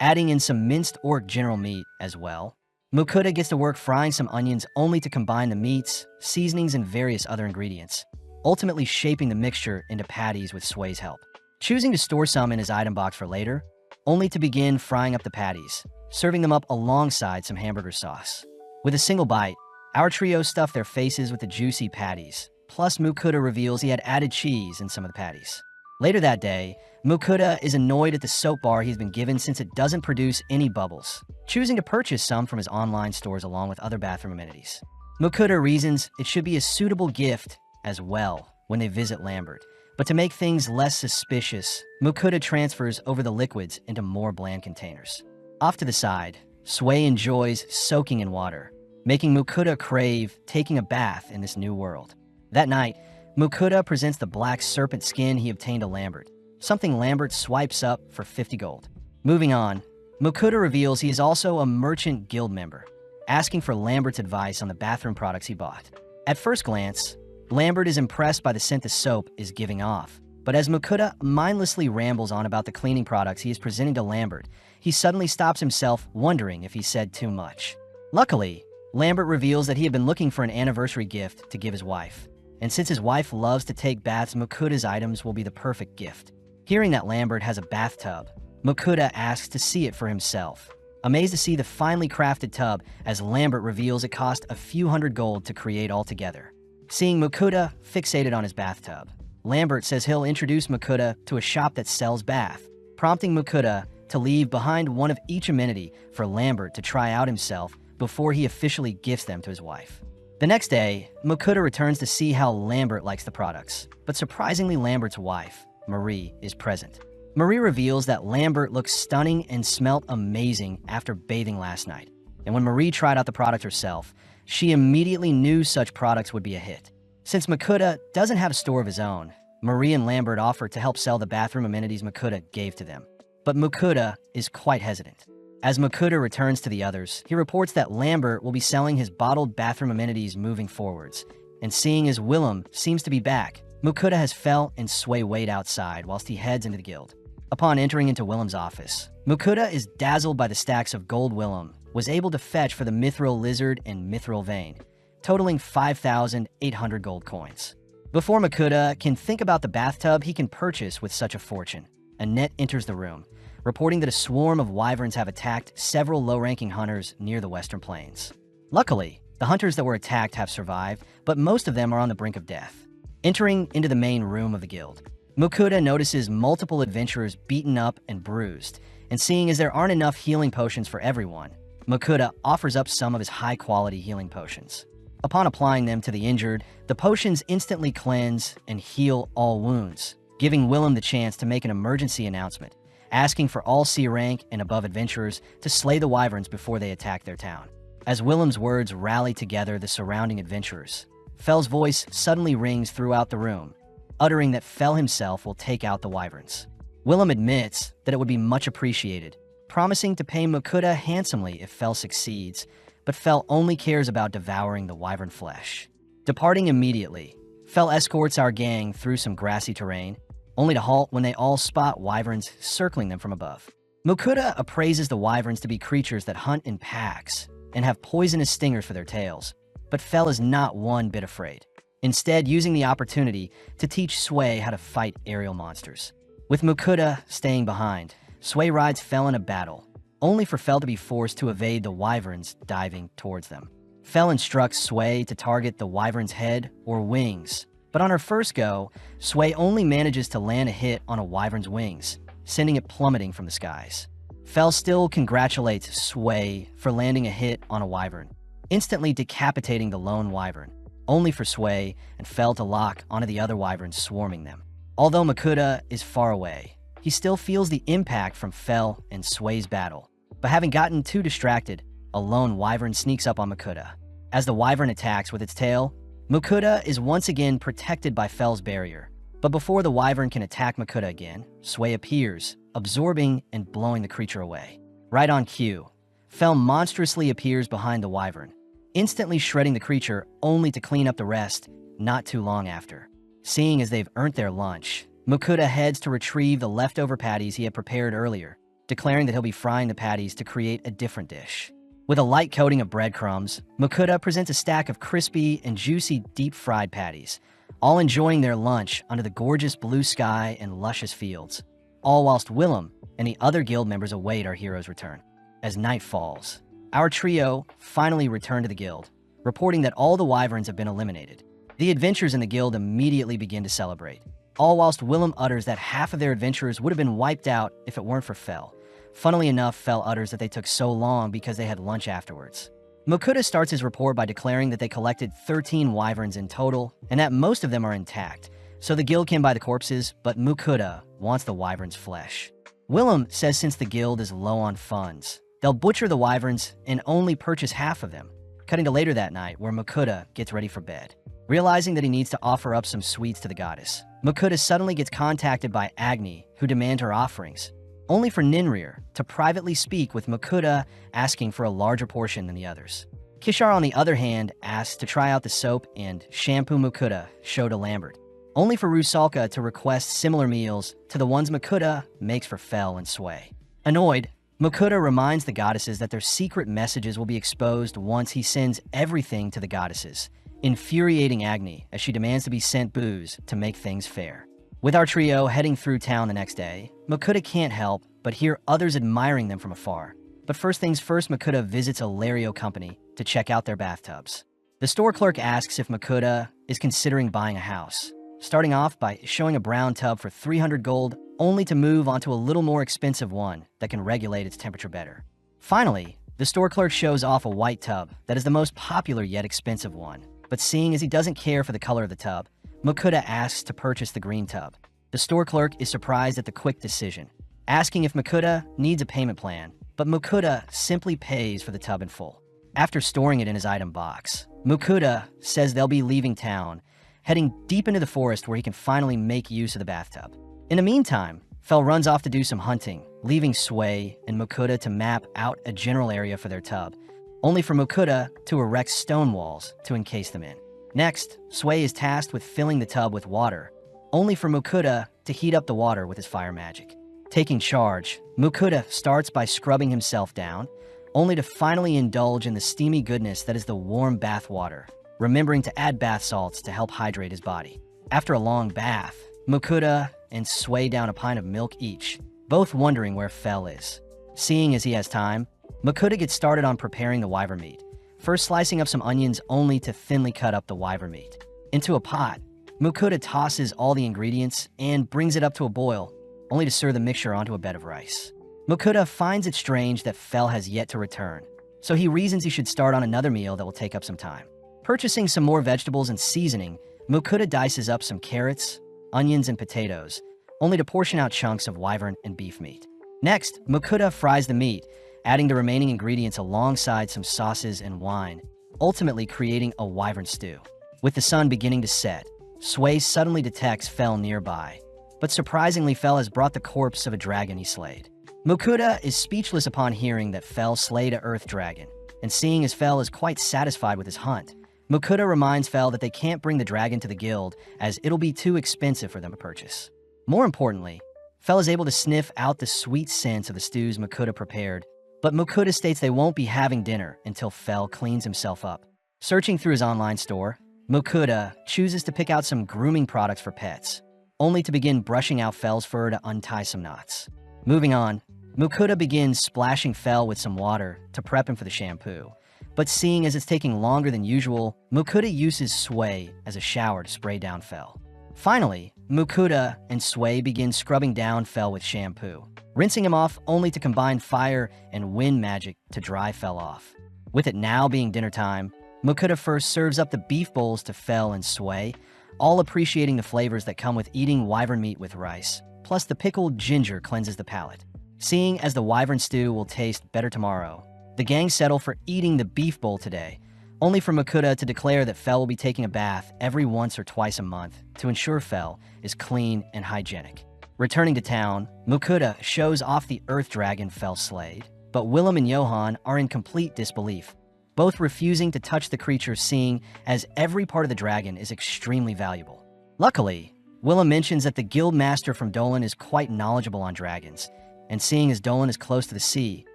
adding in some minced orc general meat as well. Mukuta gets to work frying some onions only to combine the meats, seasonings, and various other ingredients, ultimately shaping the mixture into patties with Sway's help. Choosing to store some in his item box for later, only to begin frying up the patties, serving them up alongside some hamburger sauce. With a single bite, our trio stuffed their faces with the juicy patties, plus Mukuta reveals he had added cheese in some of the patties. Later that day, Mukuta is annoyed at the soap bar he's been given since it doesn't produce any bubbles, choosing to purchase some from his online stores along with other bathroom amenities. Mukuta reasons it should be a suitable gift as well when they visit Lambert, but to make things less suspicious, Mukuta transfers over the liquids into more bland containers. Off to the side, Sway enjoys soaking in water, making Mukuta crave taking a bath in this new world. That night, Mukuta presents the black serpent skin he obtained to Lambert, something Lambert swipes up for 50 gold. Moving on, Mukuta reveals he is also a merchant guild member, asking for Lambert's advice on the bathroom products he bought. At first glance, Lambert is impressed by the scent the soap is giving off, but as Mukuta mindlessly rambles on about the cleaning products he is presenting to Lambert, he suddenly stops himself, wondering if he said too much. Luckily, Lambert reveals that he had been looking for an anniversary gift to give his wife, and since his wife loves to take baths, Mukuta's items will be the perfect gift. Hearing that Lambert has a bathtub, Mukuta asks to see it for himself, amazed to see the finely crafted tub as Lambert reveals it cost a few hundred gold to create altogether. Seeing Mukuta fixated on his bathtub, Lambert says he'll introduce Mukuta to a shop that sells bath, prompting Mukuta to leave behind one of each amenity for Lambert to try out himself before he officially gifts them to his wife. The next day, Mukuta returns to see how Lambert likes the products, but surprisingly Lambert's wife, Marie, is present. Marie reveals that Lambert looks stunning and smelt amazing after bathing last night, and when Marie tried out the product herself, she immediately knew such products would be a hit. Since Mukuta doesn't have a store of his own, Marie and Lambert offered to help sell the bathroom amenities Mukuta gave to them, but Mukuta is quite hesitant. As Mukuta returns to the others, he reports that Lambert will be selling his bottled bathroom amenities moving forwards, and seeing as Willem seems to be back, Mukuta has Fel and Sway wait outside whilst he heads into the guild. Upon entering into Willem's office, Mukuta is dazzled by the stacks of gold Willem was able to fetch for the mithril lizard and mithril vein, totaling 5,800 gold coins. Before Makuta can think about the bathtub he can purchase with such a fortune, a net enters the room, reporting that a swarm of wyverns have attacked several low-ranking hunters near the Western Plains. Luckily, the hunters that were attacked have survived, but most of them are on the brink of death. Entering into the main room of the guild, Makuta notices multiple adventurers beaten up and bruised, and seeing as there aren't enough healing potions for everyone, Makuta offers up some of his high-quality healing potions. Upon applying them to the injured, the potions instantly cleanse and heal all wounds, giving Willem the chance to make an emergency announcement, asking for all C rank and above adventurers to slay the wyverns before they attack their town. As Willem's words rally together the surrounding adventurers, Fell's voice suddenly rings throughout the room, uttering that Fell himself will take out the wyverns. Willem admits that it would be much appreciated, promising to pay Makuta handsomely if Fell succeeds, but Fell only cares about devouring the wyvern flesh. Departing immediately, Fell escorts our gang through some grassy terrain, only to halt when they all spot wyverns circling them from above. Makuta appraises the wyverns to be creatures that hunt in packs and have poisonous stingers for their tails, but Fell is not one bit afraid, instead using the opportunity to teach Sway how to fight aerial monsters. With Makuta staying behind, Sway rides Fell in a battle, only for Fell to be forced to evade the wyverns diving towards them. Fell instructs Sway to target the wyvern's head or wings, but on her first go, Sway only manages to land a hit on a wyvern's wings, sending it plummeting from the skies. Fell still congratulates Sway for landing a hit on a wyvern, instantly decapitating the lone wyvern, only for Sway and Fell to lock onto the other wyverns swarming them. Although Makuta is far away, he still feels the impact from Fell and Sway's battle, but having gotten too distracted, a lone wyvern sneaks up on Makuta. As the wyvern attacks with its tail, Makuta is once again protected by Fell's barrier, but before the wyvern can attack Makuta again, Sway appears, absorbing and blowing the creature away. Right on cue, Fell monstrously appears behind the wyvern, instantly shredding the creature only to clean up the rest not too long after. Seeing as they've earned their lunch, Makuta heads to retrieve the leftover patties he had prepared earlier, declaring that he'll be frying the patties to create a different dish. With a light coating of breadcrumbs, Makuta presents a stack of crispy and juicy deep-fried patties, all enjoying their lunch under the gorgeous blue sky and luscious fields, all whilst Willem and the other guild members await our hero's return. As night falls, our trio finally return to the guild, reporting that all the wyverns have been eliminated. The adventurers in the guild immediately begin to celebrate, all whilst Willem utters that half of their adventurers would have been wiped out if it weren't for Fell. Funnily enough, Fell utters that they took so long because they had lunch afterwards. Makuta starts his report by declaring that they collected 13 wyverns in total, and that most of them are intact, so the guild can buy the corpses, but Makuta wants the wyvern's flesh. Willem says since the guild is low on funds, they'll butcher the wyverns and only purchase half of them, cutting to later that night where Makuta gets ready for bed. Realizing that he needs to offer up some sweets to the goddess, Makuta suddenly gets contacted by Agni, who demand her offerings, only for Ninrir to privately speak with Makuta asking for a larger portion than the others. Kishar, on the other hand, asks to try out the soap and shampoo Makuta show to Lambert, only for Rusalka to request similar meals to the ones Makuta makes for Fell and Sway. Annoyed, Makuta reminds the goddesses that their secret messages will be exposed once he sends everything to the goddesses, infuriating Agni as she demands to be sent booze to make things fair. With our trio heading through town the next day, Makuta can't help but hear others admiring them from afar. But first things first, Makuta visits a Lario company to check out their bathtubs. The store clerk asks if Makuta is considering buying a house, starting off by showing a brown tub for 300 gold, only to move onto a little more expensive one that can regulate its temperature better. Finally, the store clerk shows off a white tub that is the most popular yet expensive one, but seeing as he doesn't care for the color of the tub, Makuta asks to purchase the green tub. The store clerk is surprised at the quick decision, asking if Makuta needs a payment plan, but Makuta simply pays for the tub in full. After storing it in his item box, Makuta says they'll be leaving town, heading deep into the forest where he can finally make use of the bathtub. In the meantime, Fell runs off to do some hunting, leaving Sway and Makuta to map out a general area for their tub, only for Makuta to erect stone walls to encase them in. Next, Sway is tasked with filling the tub with water, only for Makuta to heat up the water with his fire magic. Taking charge, Makuta starts by scrubbing himself down, only to finally indulge in the steamy goodness that is the warm bath water, remembering to add bath salts to help hydrate his body. After a long bath, Mukuda and Sway down a pint of milk each, both wondering where Fel is. Seeing as he has time, Mukuda gets started on preparing the wyvern meat, first slicing up some onions only to thinly cut up the wyvern meat. Into a pot, Mukuda tosses all the ingredients and brings it up to a boil, only to serve the mixture onto a bed of rice. Mukuda finds it strange that Fel has yet to return, so he reasons he should start on another meal that will take up some time. Purchasing some more vegetables and seasoning, Mukuda dices up some carrots, onions, and potatoes, only to portion out chunks of wyvern and beef meat. Next, Mukuda fries the meat, adding the remaining ingredients alongside some sauces and wine, ultimately creating a wyvern stew. With the sun beginning to set, Sway suddenly detects Fel nearby, but surprisingly Fel has brought the corpse of a dragon he slayed. Mukuda is speechless upon hearing that Fel slayed a earth dragon, and seeing as Fel is quite satisfied with his hunt, Mukuda reminds Fel that they can't bring the dragon to the guild as it'll be too expensive for them to purchase. More importantly, Fel is able to sniff out the sweet scents of the stews Mukuda prepared, but Mukuda states they won't be having dinner until Fel cleans himself up. Searching through his online store, Mukuda chooses to pick out some grooming products for pets, only to begin brushing out Fel's fur to untie some knots. Moving on, Mukuda begins splashing Fel with some water to prep him for the shampoo, but seeing as it's taking longer than usual, Mukuda uses Sway as a shower to spray down Fel. Finally, Mukuda and Sway begin scrubbing down Fel with shampoo, rinsing him off only to combine fire and wind magic to dry Fel off. With it now being dinner time, Mukuda first serves up the beef bowls to Fel and Sway, all appreciating the flavors that come with eating wyvern meat with rice, plus the pickled ginger cleanses the palate. Seeing as the wyvern stew will taste better tomorrow, the gang settle for eating the beef bowl today, only for Mukuda to declare that Fel will be taking a bath every once or twice a month to ensure Fel is clean and hygienic. Returning to town, Mukuda shows off the earth dragon Fel slayed, but Willem and Johan are in complete disbelief, both refusing to touch the creature, seeing as every part of the dragon is extremely valuable. Luckily, Willem mentions that the guild master from Dolan is quite knowledgeable on dragons, and seeing as Dolan is close to the sea,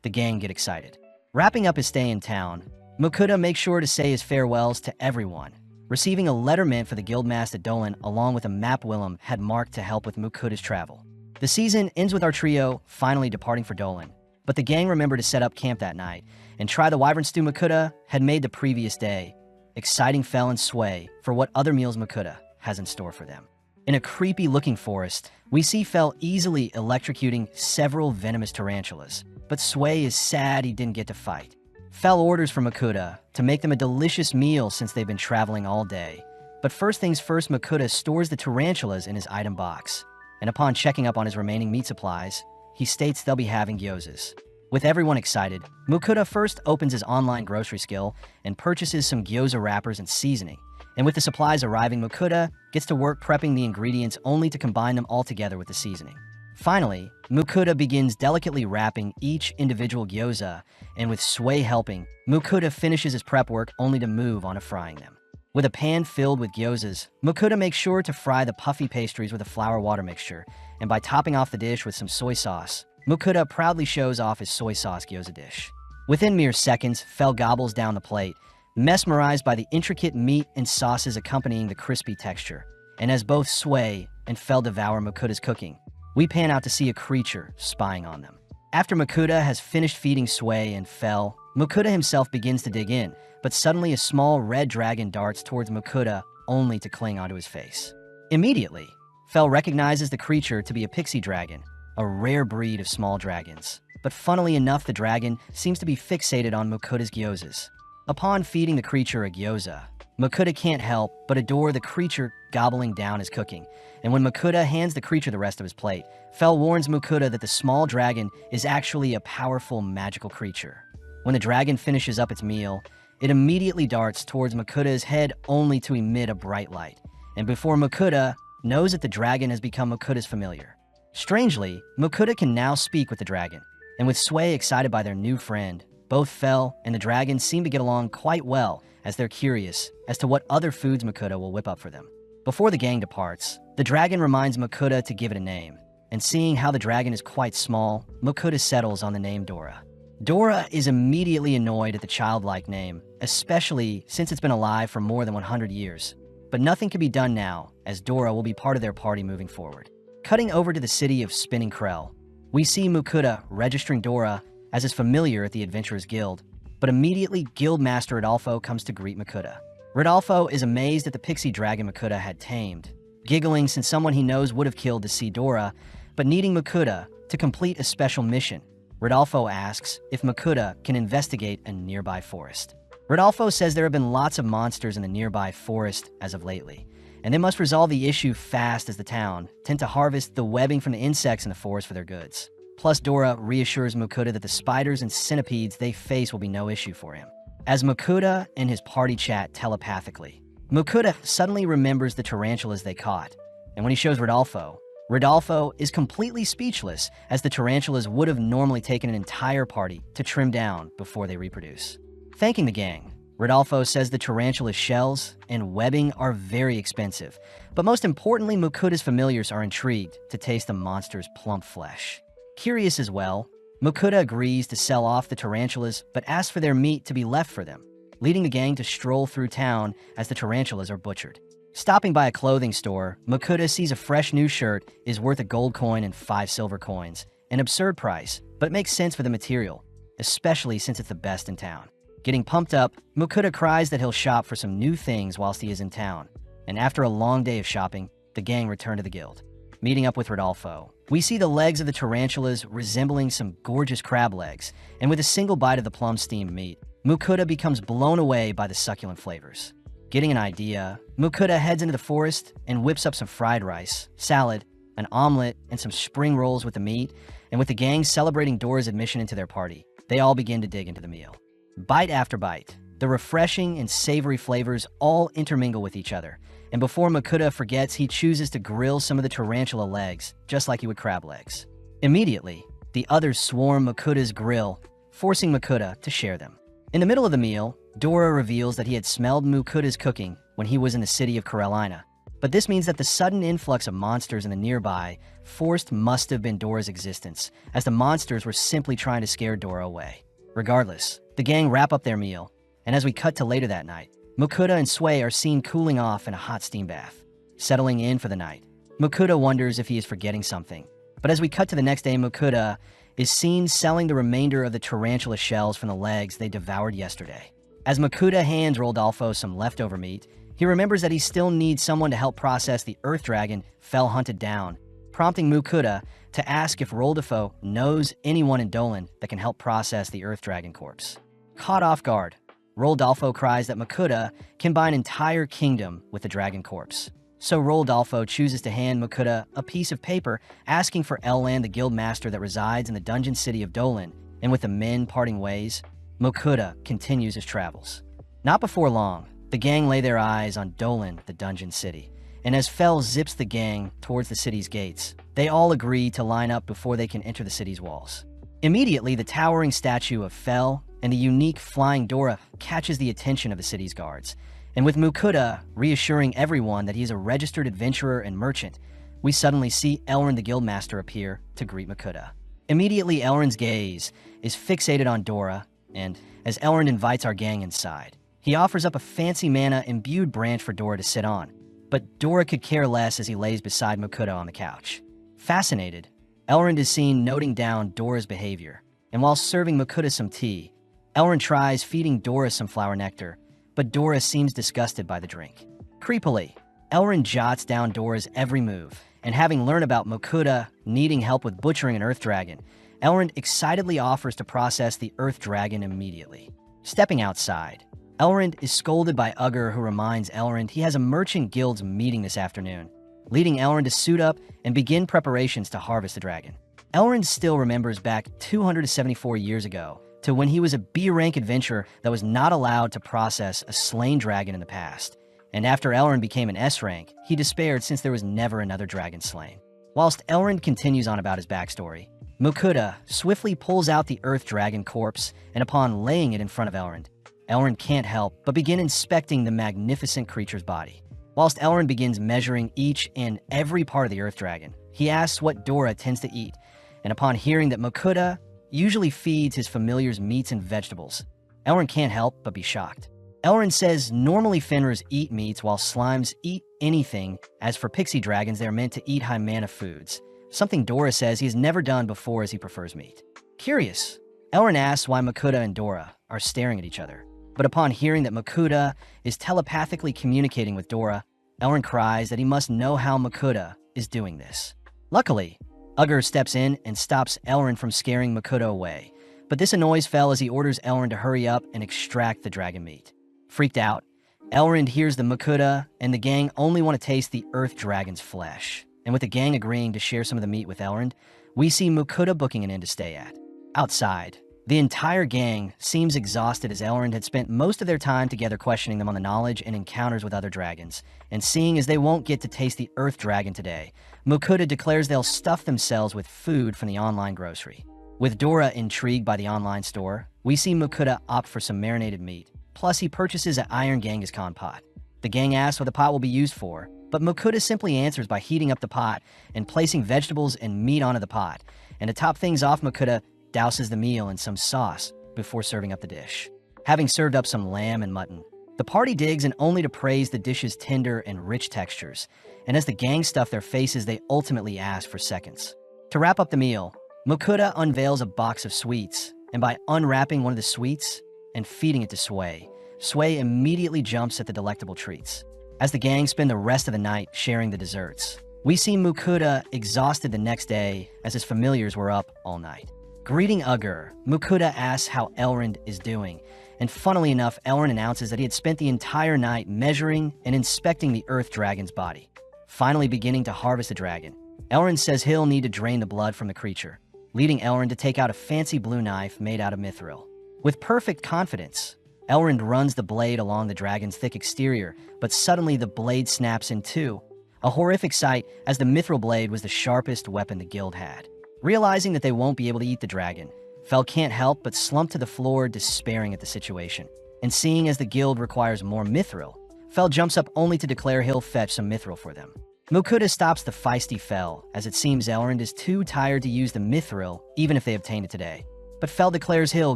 the gang get excited. Wrapping up his stay in town, Mukuda makes sure to say his farewells to everyone, receiving a letter meant for the guildmaster Dolan along with a map Willem had marked to help with Mukuda's travel. The season ends with our trio finally departing for Dolan, but the gang remember to set up camp that night and try the wyvern stew Mukuda had made the previous day, exciting Fel and Sway for what other meals Mukuda has in store for them. In a creepy-looking forest, we see Fel easily electrocuting several venomous tarantulas, but Sway is sad he didn't get to fight. Fel orders for Mukuda to make them a delicious meal since they've been traveling all day, but first things first, Mukuda stores the tarantulas in his item box, and upon checking up on his remaining meat supplies, he states they'll be having gyozas. With everyone excited, Mukuda first opens his online grocery skill and purchases some gyoza wrappers and seasoning, and with the supplies arriving, Mukuda gets to work prepping the ingredients only to combine them all together with the seasoning. Finally, Mukuda begins delicately wrapping each individual gyoza, and with Sway helping, Mukuda finishes his prep work only to move on to frying them. With a pan filled with gyozas, Mukuda makes sure to fry the puffy pastries with a flour water mixture, and by topping off the dish with some soy sauce, Mukuda proudly shows off his soy sauce gyoza dish. Within mere seconds, Fel gobbles down the plate, mesmerized by the intricate meat and sauces accompanying the crispy texture. And as both Sway and Fel devour Mukuda's cooking, we pan out to see a creature spying on them. After Mukuda has finished feeding Sway and Fel, Mukuda himself begins to dig in, but suddenly a small red dragon darts towards Mukuda only to cling onto his face. Immediately, Fel recognizes the creature to be a pixie dragon, a rare breed of small dragons. But funnily enough, the dragon seems to be fixated on Mukuda's gyozas. Upon feeding the creature a gyoza, Mukuda can't help but adore the creature gobbling down his cooking, and when Mukuda hands the creature the rest of his plate, Fel warns Mukuda that the small dragon is actually a powerful magical creature. When the dragon finishes up its meal, it immediately darts towards Mukuda's head only to emit a bright light, and before Mukuda knows that the dragon has become Mukuda's familiar. Strangely, Mukuda can now speak with the dragon, and with Sway excited by their new friend, both Fel and the dragon seem to get along quite well as they're curious as to what other foods Mukuda will whip up for them. Before the gang departs, the dragon reminds Mukuda to give it a name, and seeing how the dragon is quite small, Mukuda settles on the name Dora. Dora is immediately annoyed at the childlike name, especially since it's been alive for more than 100 years. But nothing can be done now, as Dora will be part of their party moving forward. Cutting over to the city of Spinning Krell, we see Mukuta registering Dora as his familiar at the Adventurers Guild, but immediately Guildmaster Rodolfo comes to greet Mukuta. Rodolfo is amazed at the pixie dragon Mukuta had tamed, giggling since someone he knows would have killed to see Dora, but needing Mukuta to complete a special mission. Rodolfo asks if Mukuta can investigate a nearby forest. Rodolfo says there have been lots of monsters in the nearby forest as of lately, and they must resolve the issue fast as the town tend to harvest the webbing from the insects in the forest for their goods. Plus, Dora reassures Mukuta that the spiders and centipedes they face will be no issue for him. As Mukuta and his party chat telepathically, Mukuta suddenly remembers the tarantulas they caught, and when he shows Rodolfo, Rodolfo is completely speechless, as the tarantulas would have normally taken an entire party to trim down before they reproduce. Thanking the gang, Rodolfo says the tarantula's shells and webbing are very expensive, but most importantly, Mukuta's familiars are intrigued to taste the monster's plump flesh. Curious as well, Mukuta agrees to sell off the tarantulas but asks for their meat to be left for them, leading the gang to stroll through town as the tarantulas are butchered. Stopping by a clothing store, Mukuta sees a fresh new shirt is worth a gold coin and 5 silver coins, an absurd price, but it makes sense for the material, especially since it's the best in town. Getting pumped up, Mukuta cries that he'll shop for some new things whilst he is in town, and after a long day of shopping, the gang return to the guild. Meeting up with Rodolfo, we see the legs of the tarantulas resembling some gorgeous crab legs, and with a single bite of the plum steamed meat, Mukuta becomes blown away by the succulent flavors. Getting an idea, Mukuta heads into the forest and whips up some fried rice, salad, an omelet, and some spring rolls with the meat, and with the gang celebrating Dora's admission into their party, they all begin to dig into the meal. Bite after bite, the refreshing and savory flavors all intermingle with each other, and before Mukuta forgets, he chooses to grill some of the tarantula legs, just like he would crab legs. Immediately, the others swarm Mukuta's grill, forcing Mukuta to share them. In the middle of the meal, Dora reveals that he had smelled Mukuta's cooking when he was in the city of Carolina, but this means that the sudden influx of monsters in the nearby forest must have been Dora's existence, as the monsters were simply trying to scare Dora away. Regardless, the gang wrap up their meal, and as we cut to later that night, Mukuta and Sway are seen cooling off in a hot steam bath. Settling in for the night, Mukuta wonders if he is forgetting something, but as we cut to the next day, Mukuta is seen selling the remainder of the tarantula shells from the legs they devoured yesterday. As Mukuta hands Rodolfo some leftover meat, he remembers that he still needs someone to help process the earth dragon Fell hunted down, prompting Mukuta to ask if Rodolfo knows anyone in Dolan that can help process the earth dragon corpse. Caught off guard, Rodolfo cries that Mukuta can buy an entire kingdom with the dragon corpse. So Rodolfo chooses to hand Mukuta a piece of paper asking for Elland, the guild master that resides in the dungeon city of Dolan, and with the men parting ways, Mukuta continues his travels. Not before long, the gang lay their eyes on Dolan, the dungeon city, and as Fell zips the gang towards the city's gates, they all agree to line up before they can enter the city's walls. Immediately, the towering statue of Fell and the unique flying Dora catches the attention of the city's guards, and with Mukuta reassuring everyone that he is a registered adventurer and merchant, we suddenly see Elrond the Guildmaster appear to greet Mukuta. Immediately, Elrond's gaze is fixated on Dora, and as Elrond invites our gang inside, he offers up a fancy mana-imbued branch for Dora to sit on, but Dora could care less as he lays beside Mukuta on the couch. Fascinated, Elrond is seen noting down Dora's behavior, and while serving Mukuta some tea, Elrond tries feeding Dora some flower nectar, but Dora seems disgusted by the drink. Creepily, Elrond jots down Dora's every move, and having learned about Mukuta needing help with butchering an earth dragon, Elrond excitedly offers to process the earth dragon immediately. Stepping outside, Elrond is scolded by Ugger, who reminds Elrond he has a merchant guild's meeting this afternoon, leading Elrond to suit up and begin preparations to harvest the dragon. Elrond still remembers back 274 years ago to when he was a B-rank adventurer that was not allowed to process a slain dragon in the past, and after Elrond became an S-rank, he despaired since there was never another dragon slain. Whilst Elrond continues on about his backstory, Mukuta swiftly pulls out the earth dragon corpse, and upon laying it in front of Elrond, Elrond can't help but begin inspecting the magnificent creature's body. Whilst Elrond begins measuring each and every part of the earth dragon, he asks what Dora tends to eat, and upon hearing that Mukuta usually feeds his familiars meats and vegetables. Elrond can't help but be shocked. Elrond says normally Fenris eat meats while slimes eat anything. As for pixie dragons, they are meant to eat high mana foods, something Dora says he has never done before as he prefers meat. Curious, Elrond asks why Makuta and Dora are staring at each other. But upon hearing that Makuta is telepathically communicating with Dora, Elrond cries that he must know how Makuta is doing this. Luckily, Ugger steps in and stops Elrond from scaring Makuta away, but this annoys Fel as he orders Elrond to hurry up and extract the dragon meat. Freaked out, Elrond hears that Makuta and the gang only want to taste the Earth Dragon's flesh, and with the gang agreeing to share some of the meat with Elrond, we see Makuta booking an inn to stay at. Outside, the entire gang seems exhausted as Elrond had spent most of their time together questioning them on the knowledge and encounters with other dragons, and seeing as they won't get to taste the Earth Dragon today, Makuta declares they'll stuff themselves with food from the online grocery. With Dora intrigued by the online store, we see Makuta opt for some marinated meat, plus he purchases an iron Genghis Khan pot. The gang asks what the pot will be used for, but Makuta simply answers by heating up the pot and placing vegetables and meat onto the pot, and to top things off, Makuta douses the meal in some sauce before serving up the dish. Having served up some lamb and mutton, the party digs and only to praise the dish's tender and rich textures, and as the gang stuff their faces, they ultimately ask for seconds. To wrap up the meal, Makuta unveils a box of sweets, and by unwrapping one of the sweets and feeding it to Sway, Sway immediately jumps at the delectable treats. As the gang spend the rest of the night sharing the desserts, we see Makuta exhausted the next day as his familiars were up all night. Greeting Ugger, Makuta asks how Elrond is doing, and funnily enough, Elrond announces that he had spent the entire night measuring and inspecting the Earth Dragon's body. Finally beginning to harvest the dragon, Elrond says he'll need to drain the blood from the creature, leading Elrond to take out a fancy blue knife made out of mithril. With perfect confidence, Elrond runs the blade along the dragon's thick exterior, but suddenly the blade snaps in two, a horrific sight as the mithril blade was the sharpest weapon the guild had. Realizing that they won't be able to eat the dragon, Fel can't help but slump to the floor, despairing at the situation. And seeing as the guild requires more mithril, Fel jumps up only to declare he'll fetch some mithril for them. Makuta stops the feisty Fel, as it seems Elrond is too tired to use the mithril even if they obtain it today. But Fel declares he'll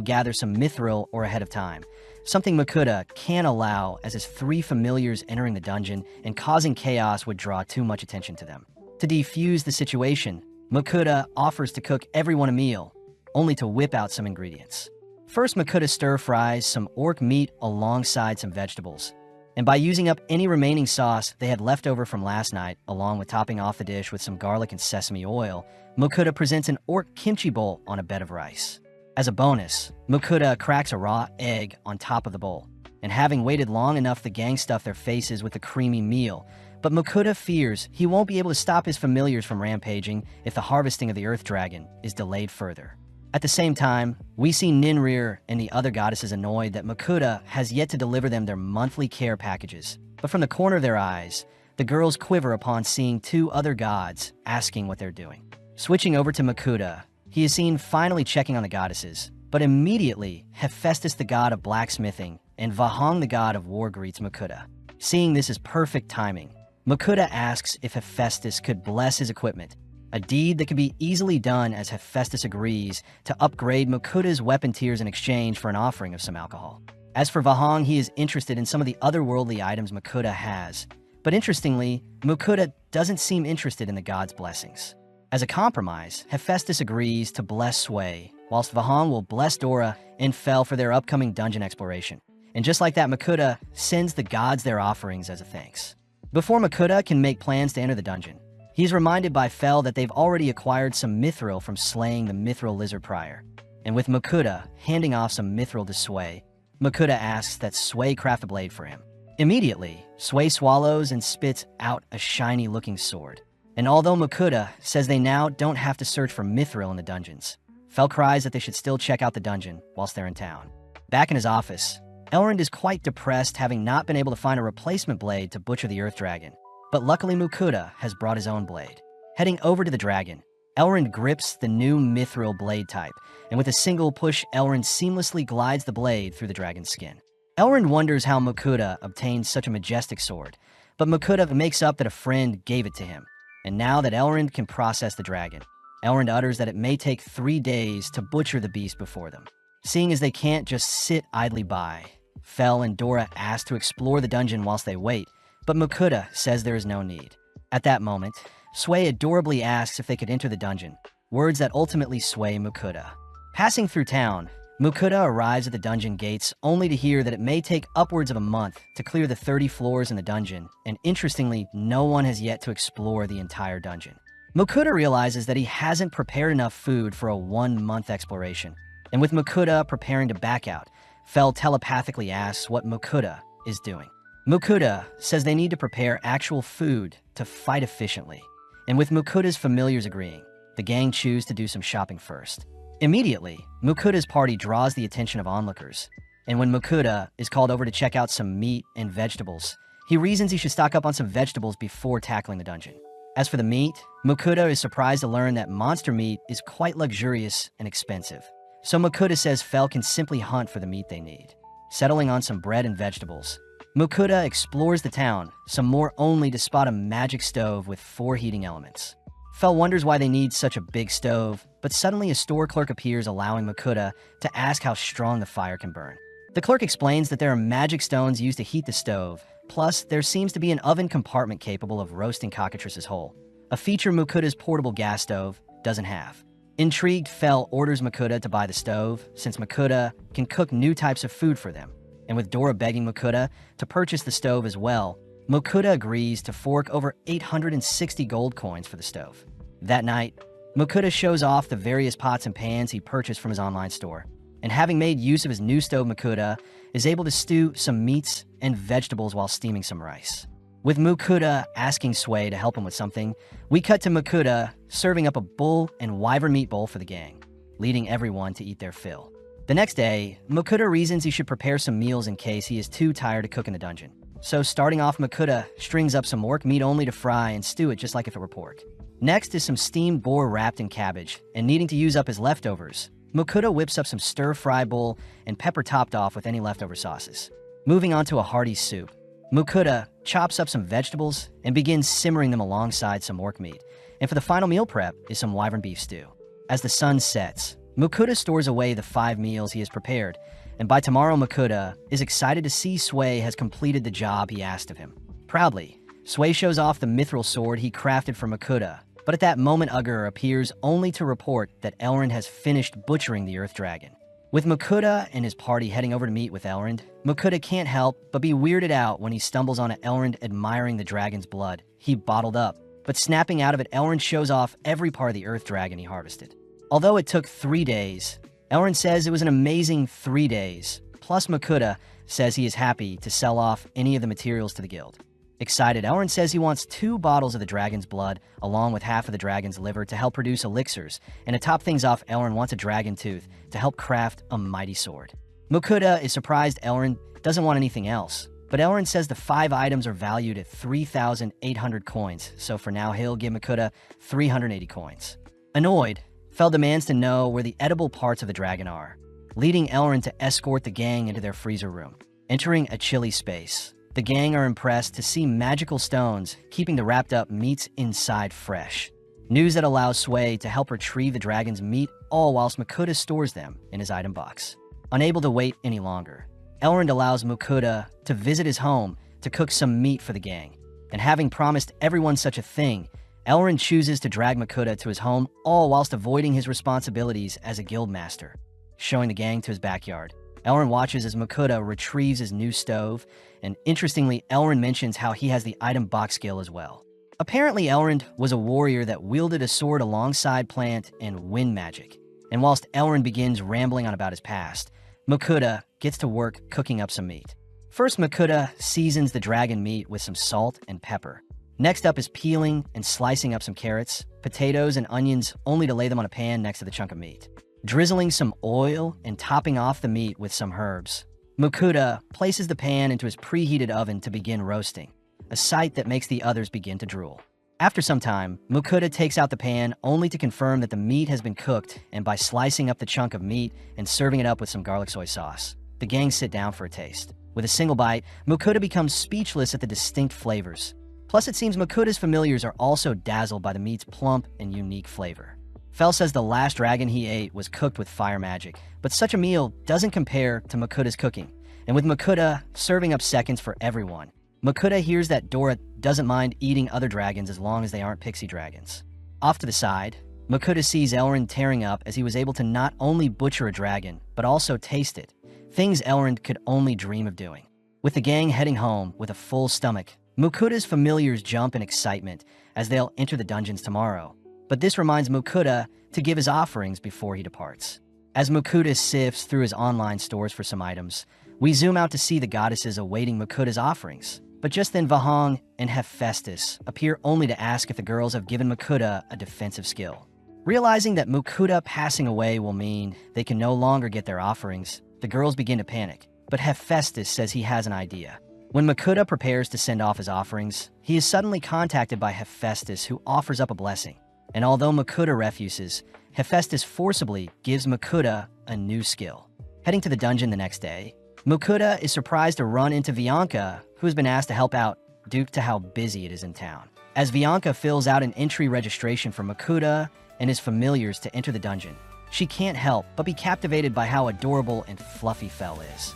gather some mithril or ahead of time, something Makuta can't allow as his three familiars entering the dungeon and causing chaos would draw too much attention to them. To defuse the situation, Makuta offers to cook everyone a meal, only to whip out some ingredients. First, Makuta stir-fries some orc meat alongside some vegetables, and by using up any remaining sauce they had left over from last night, along with topping off the dish with some garlic and sesame oil, Makuta presents an orc kimchi bowl on a bed of rice. As a bonus, Makuta cracks a raw egg on top of the bowl, and having waited long enough, the gang stuff their faces with the creamy meal, but Makuta fears he won't be able to stop his familiars from rampaging if the harvesting of the Earth Dragon is delayed further. At the same time, we see Ninrir and the other goddesses annoyed that Makuta has yet to deliver them their monthly care packages, but from the corner of their eyes, the girls quiver upon seeing two other gods asking what they're doing. Switching over to Makuta, he is seen finally checking on the goddesses, but immediately Hephaestus, the god of blacksmithing, and Vahang, the god of war, greets Makuta. Seeing this as perfect timing, Makuta asks if Hephaestus could bless his equipment, a deed that could be easily done as Hephaestus agrees to upgrade Makuta's weapon tiers in exchange for an offering of some alcohol. As for Vahang, he is interested in some of the otherworldly items Makuta has, but interestingly, Makuta doesn't seem interested in the god's blessings. As a compromise, Hephaestus agrees to bless Sway, whilst Vahang will bless Dora and Fel for their upcoming dungeon exploration. And just like that, Makuta sends the gods their offerings as a thanks. Before Makuta can make plans to enter the dungeon, he's reminded by Fel that they've already acquired some mithril from slaying the mithril lizard prior. And with Makuta handing off some mithril to Sway, Makuta asks that Sway craft a blade for him. Immediately, Sway swallows and spits out a shiny-looking sword. And although Makuta says they now don't have to search for mithril in the dungeons, Fel cries that they should still check out the dungeon whilst they're in town. Back in his office, Elrond is quite depressed, having not been able to find a replacement blade to butcher the Earth Dragon, but luckily Makuta has brought his own blade. Heading over to the dragon, Elrond grips the new mithril blade type, and with a single push, Elrond seamlessly glides the blade through the dragon's skin. Elrond wonders how Makuta obtained such a majestic sword, but Makuta makes up that a friend gave it to him, and now that Elrond can process the dragon, Elrond utters that it may take 3 days to butcher the beast before them. Seeing as they can't just sit idly by, Fel and Dora ask to explore the dungeon whilst they wait, but Mukuda says there is no need. At that moment, Sway adorably asks if they could enter the dungeon, words that ultimately sway Mukuda. Passing through town, Mukuda arrives at the dungeon gates only to hear that it may take upwards of a month to clear the 30 floors in the dungeon, and interestingly, no one has yet to explore the entire dungeon. Mukuda realizes that he hasn't prepared enough food for a 1-month exploration, and with Mukuda preparing to back out, Fel telepathically asks what Mukuda is doing. Mukuda says they need to prepare actual food to fight efficiently, and with Mukuda's familiars agreeing, the gang choose to do some shopping first. Immediately, Mukuda's party draws the attention of onlookers, and when Mukuda is called over to check out some meat and vegetables, he reasons he should stock up on some vegetables before tackling the dungeon. As for the meat, Mukuda is surprised to learn that monster meat is quite luxurious and expensive. So Mukuda says Fel can simply hunt for the meat they need. Settling on some bread and vegetables, Mukuda explores the town, some more only to spot a magic stove with 4 heating elements. Fel wonders why they need such a big stove, but suddenly a store clerk appears allowing Mukuda to ask how strong the fire can burn. The clerk explains that there are magic stones used to heat the stove, plus there seems to be an oven compartment capable of roasting cockatrices whole, a feature Mukuda's portable gas stove doesn't have. Intrigued, Fel orders Mukuda to buy the stove, since Mukuda can cook new types of food for them. And with Dora begging Mukuda to purchase the stove as well, Mukuda agrees to fork over 860 gold coins for the stove. That night, Mukuda shows off the various pots and pans he purchased from his online store, and having made use of his new stove, Mukuda is able to stew some meats and vegetables while steaming some rice. With Mukuda asking Sway to help him with something, we cut to Mukuda serving up a bull and wyvern meat bowl for the gang, leading everyone to eat their fill. The next day, Mukuda reasons he should prepare some meals in case he is too tired to cook in the dungeon. So starting off, Mukuda strings up some orc meat only to fry and stew it just like if it were pork. Next is some steamed boar wrapped in cabbage, and needing to use up his leftovers, Mukuda whips up some stir-fry bull and pepper topped off with any leftover sauces. Moving on to a hearty soup, Mukuda chops up some vegetables and begins simmering them alongside some orc meat, and for the final meal prep is some wyvern beef stew. As the sun sets, Mukuda stores away the 5 meals he has prepared, and by tomorrow Mukuda is excited to see Sway has completed the job he asked of him. Proudly, Sway shows off the mithril sword he crafted for Mukuda, but at that moment Ugger appears only to report that Elrond has finished butchering the Earth Dragon. With Mukuda and his party heading over to meet with Elrond, Mukuda can't help but be weirded out when he stumbles on Elrond admiring the dragon's blood he bottled up, but snapping out of it, Elrond shows off every part of the Earth Dragon he harvested. Although it took 3 days, Elrond says it was an amazing 3 days, plus Mukuda says he is happy to sell off any of the materials to the guild. Excited, Elrond says he wants 2 bottles of the dragon's blood, along with half of the dragon's liver to help produce elixirs, and to top things off, Elrond wants a dragon tooth to help craft a mighty sword. Mukuda is surprised Elrond doesn't want anything else, but Elrond says the 5 items are valued at 3,800 coins, so for now he'll give Mukuda 380 coins. Annoyed, Fel demands to know where the edible parts of the dragon are, leading Elrond to escort the gang into their freezer room. Entering a chilly space, the gang are impressed to see magical stones keeping the wrapped up meats inside fresh. News that allows Sway to help retrieve the dragon's meat, all whilst Mukuda stores them in his item box. Unable to wait any longer, Elrond allows Mukuda to visit his home to cook some meat for the gang. And having promised everyone such a thing, Elrond chooses to drag Mukuda to his home, all whilst avoiding his responsibilities as a guild master. Showing the gang to his backyard, Elrond watches as Mukuda retrieves his new stove, and interestingly, Elrond mentions how he has the item box skill as well. Apparently, Elrond was a warrior that wielded a sword alongside plant and wind magic, and whilst Elrond begins rambling on about his past, Mukuda gets to work cooking up some meat. First, Mukuda seasons the dragon meat with some salt and pepper. Next up is peeling and slicing up some carrots, potatoes, and onions only to lay them on a pan next to the chunk of meat. Drizzling some oil and topping off the meat with some herbs, Mukuda places the pan into his preheated oven to begin roasting, a sight that makes the others begin to drool. After some time, Mukuda takes out the pan only to confirm that the meat has been cooked, and by slicing up the chunk of meat and serving it up with some garlic soy sauce, the gang sit down for a taste. With a single bite, Mukuda becomes speechless at the distinct flavors. Plus, it seems Mukuda's familiars are also dazzled by the meat's plump and unique flavor. Fel says the last dragon he ate was cooked with fire magic, but such a meal doesn't compare to Makuta's cooking, and with Makuta serving up seconds for everyone. Makuta hears that Dora doesn't mind eating other dragons as long as they aren't pixie dragons. Off to the side, Makuta sees Elrond tearing up as he was able to not only butcher a dragon, but also taste it, things Elrond could only dream of doing. With the gang heading home with a full stomach, Makuta's familiars jump in excitement as they'll enter the dungeons tomorrow. But this reminds Makuta to give his offerings before he departs. As Makuta sifts through his online stores for some items, we zoom out to see the goddesses awaiting Makuta's offerings. But just then Vahong and Hephaestus appear only to ask if the girls have given Makuta a defensive skill. Realizing that Makuta passing away will mean they can no longer get their offerings, the girls begin to panic. But Hephaestus says he has an idea. When Makuta prepares to send off his offerings, he is suddenly contacted by Hephaestus, who offers up a blessing. And although Makuta refuses, Hephaestus forcibly gives Makuta a new skill. Heading to the dungeon the next day, Makuta is surprised to run into Bianca, who has been asked to help out due to how busy it is in town. As Bianca fills out an entry registration for Makuta and his familiars to enter the dungeon, she can't help but be captivated by how adorable and fluffy Fel is.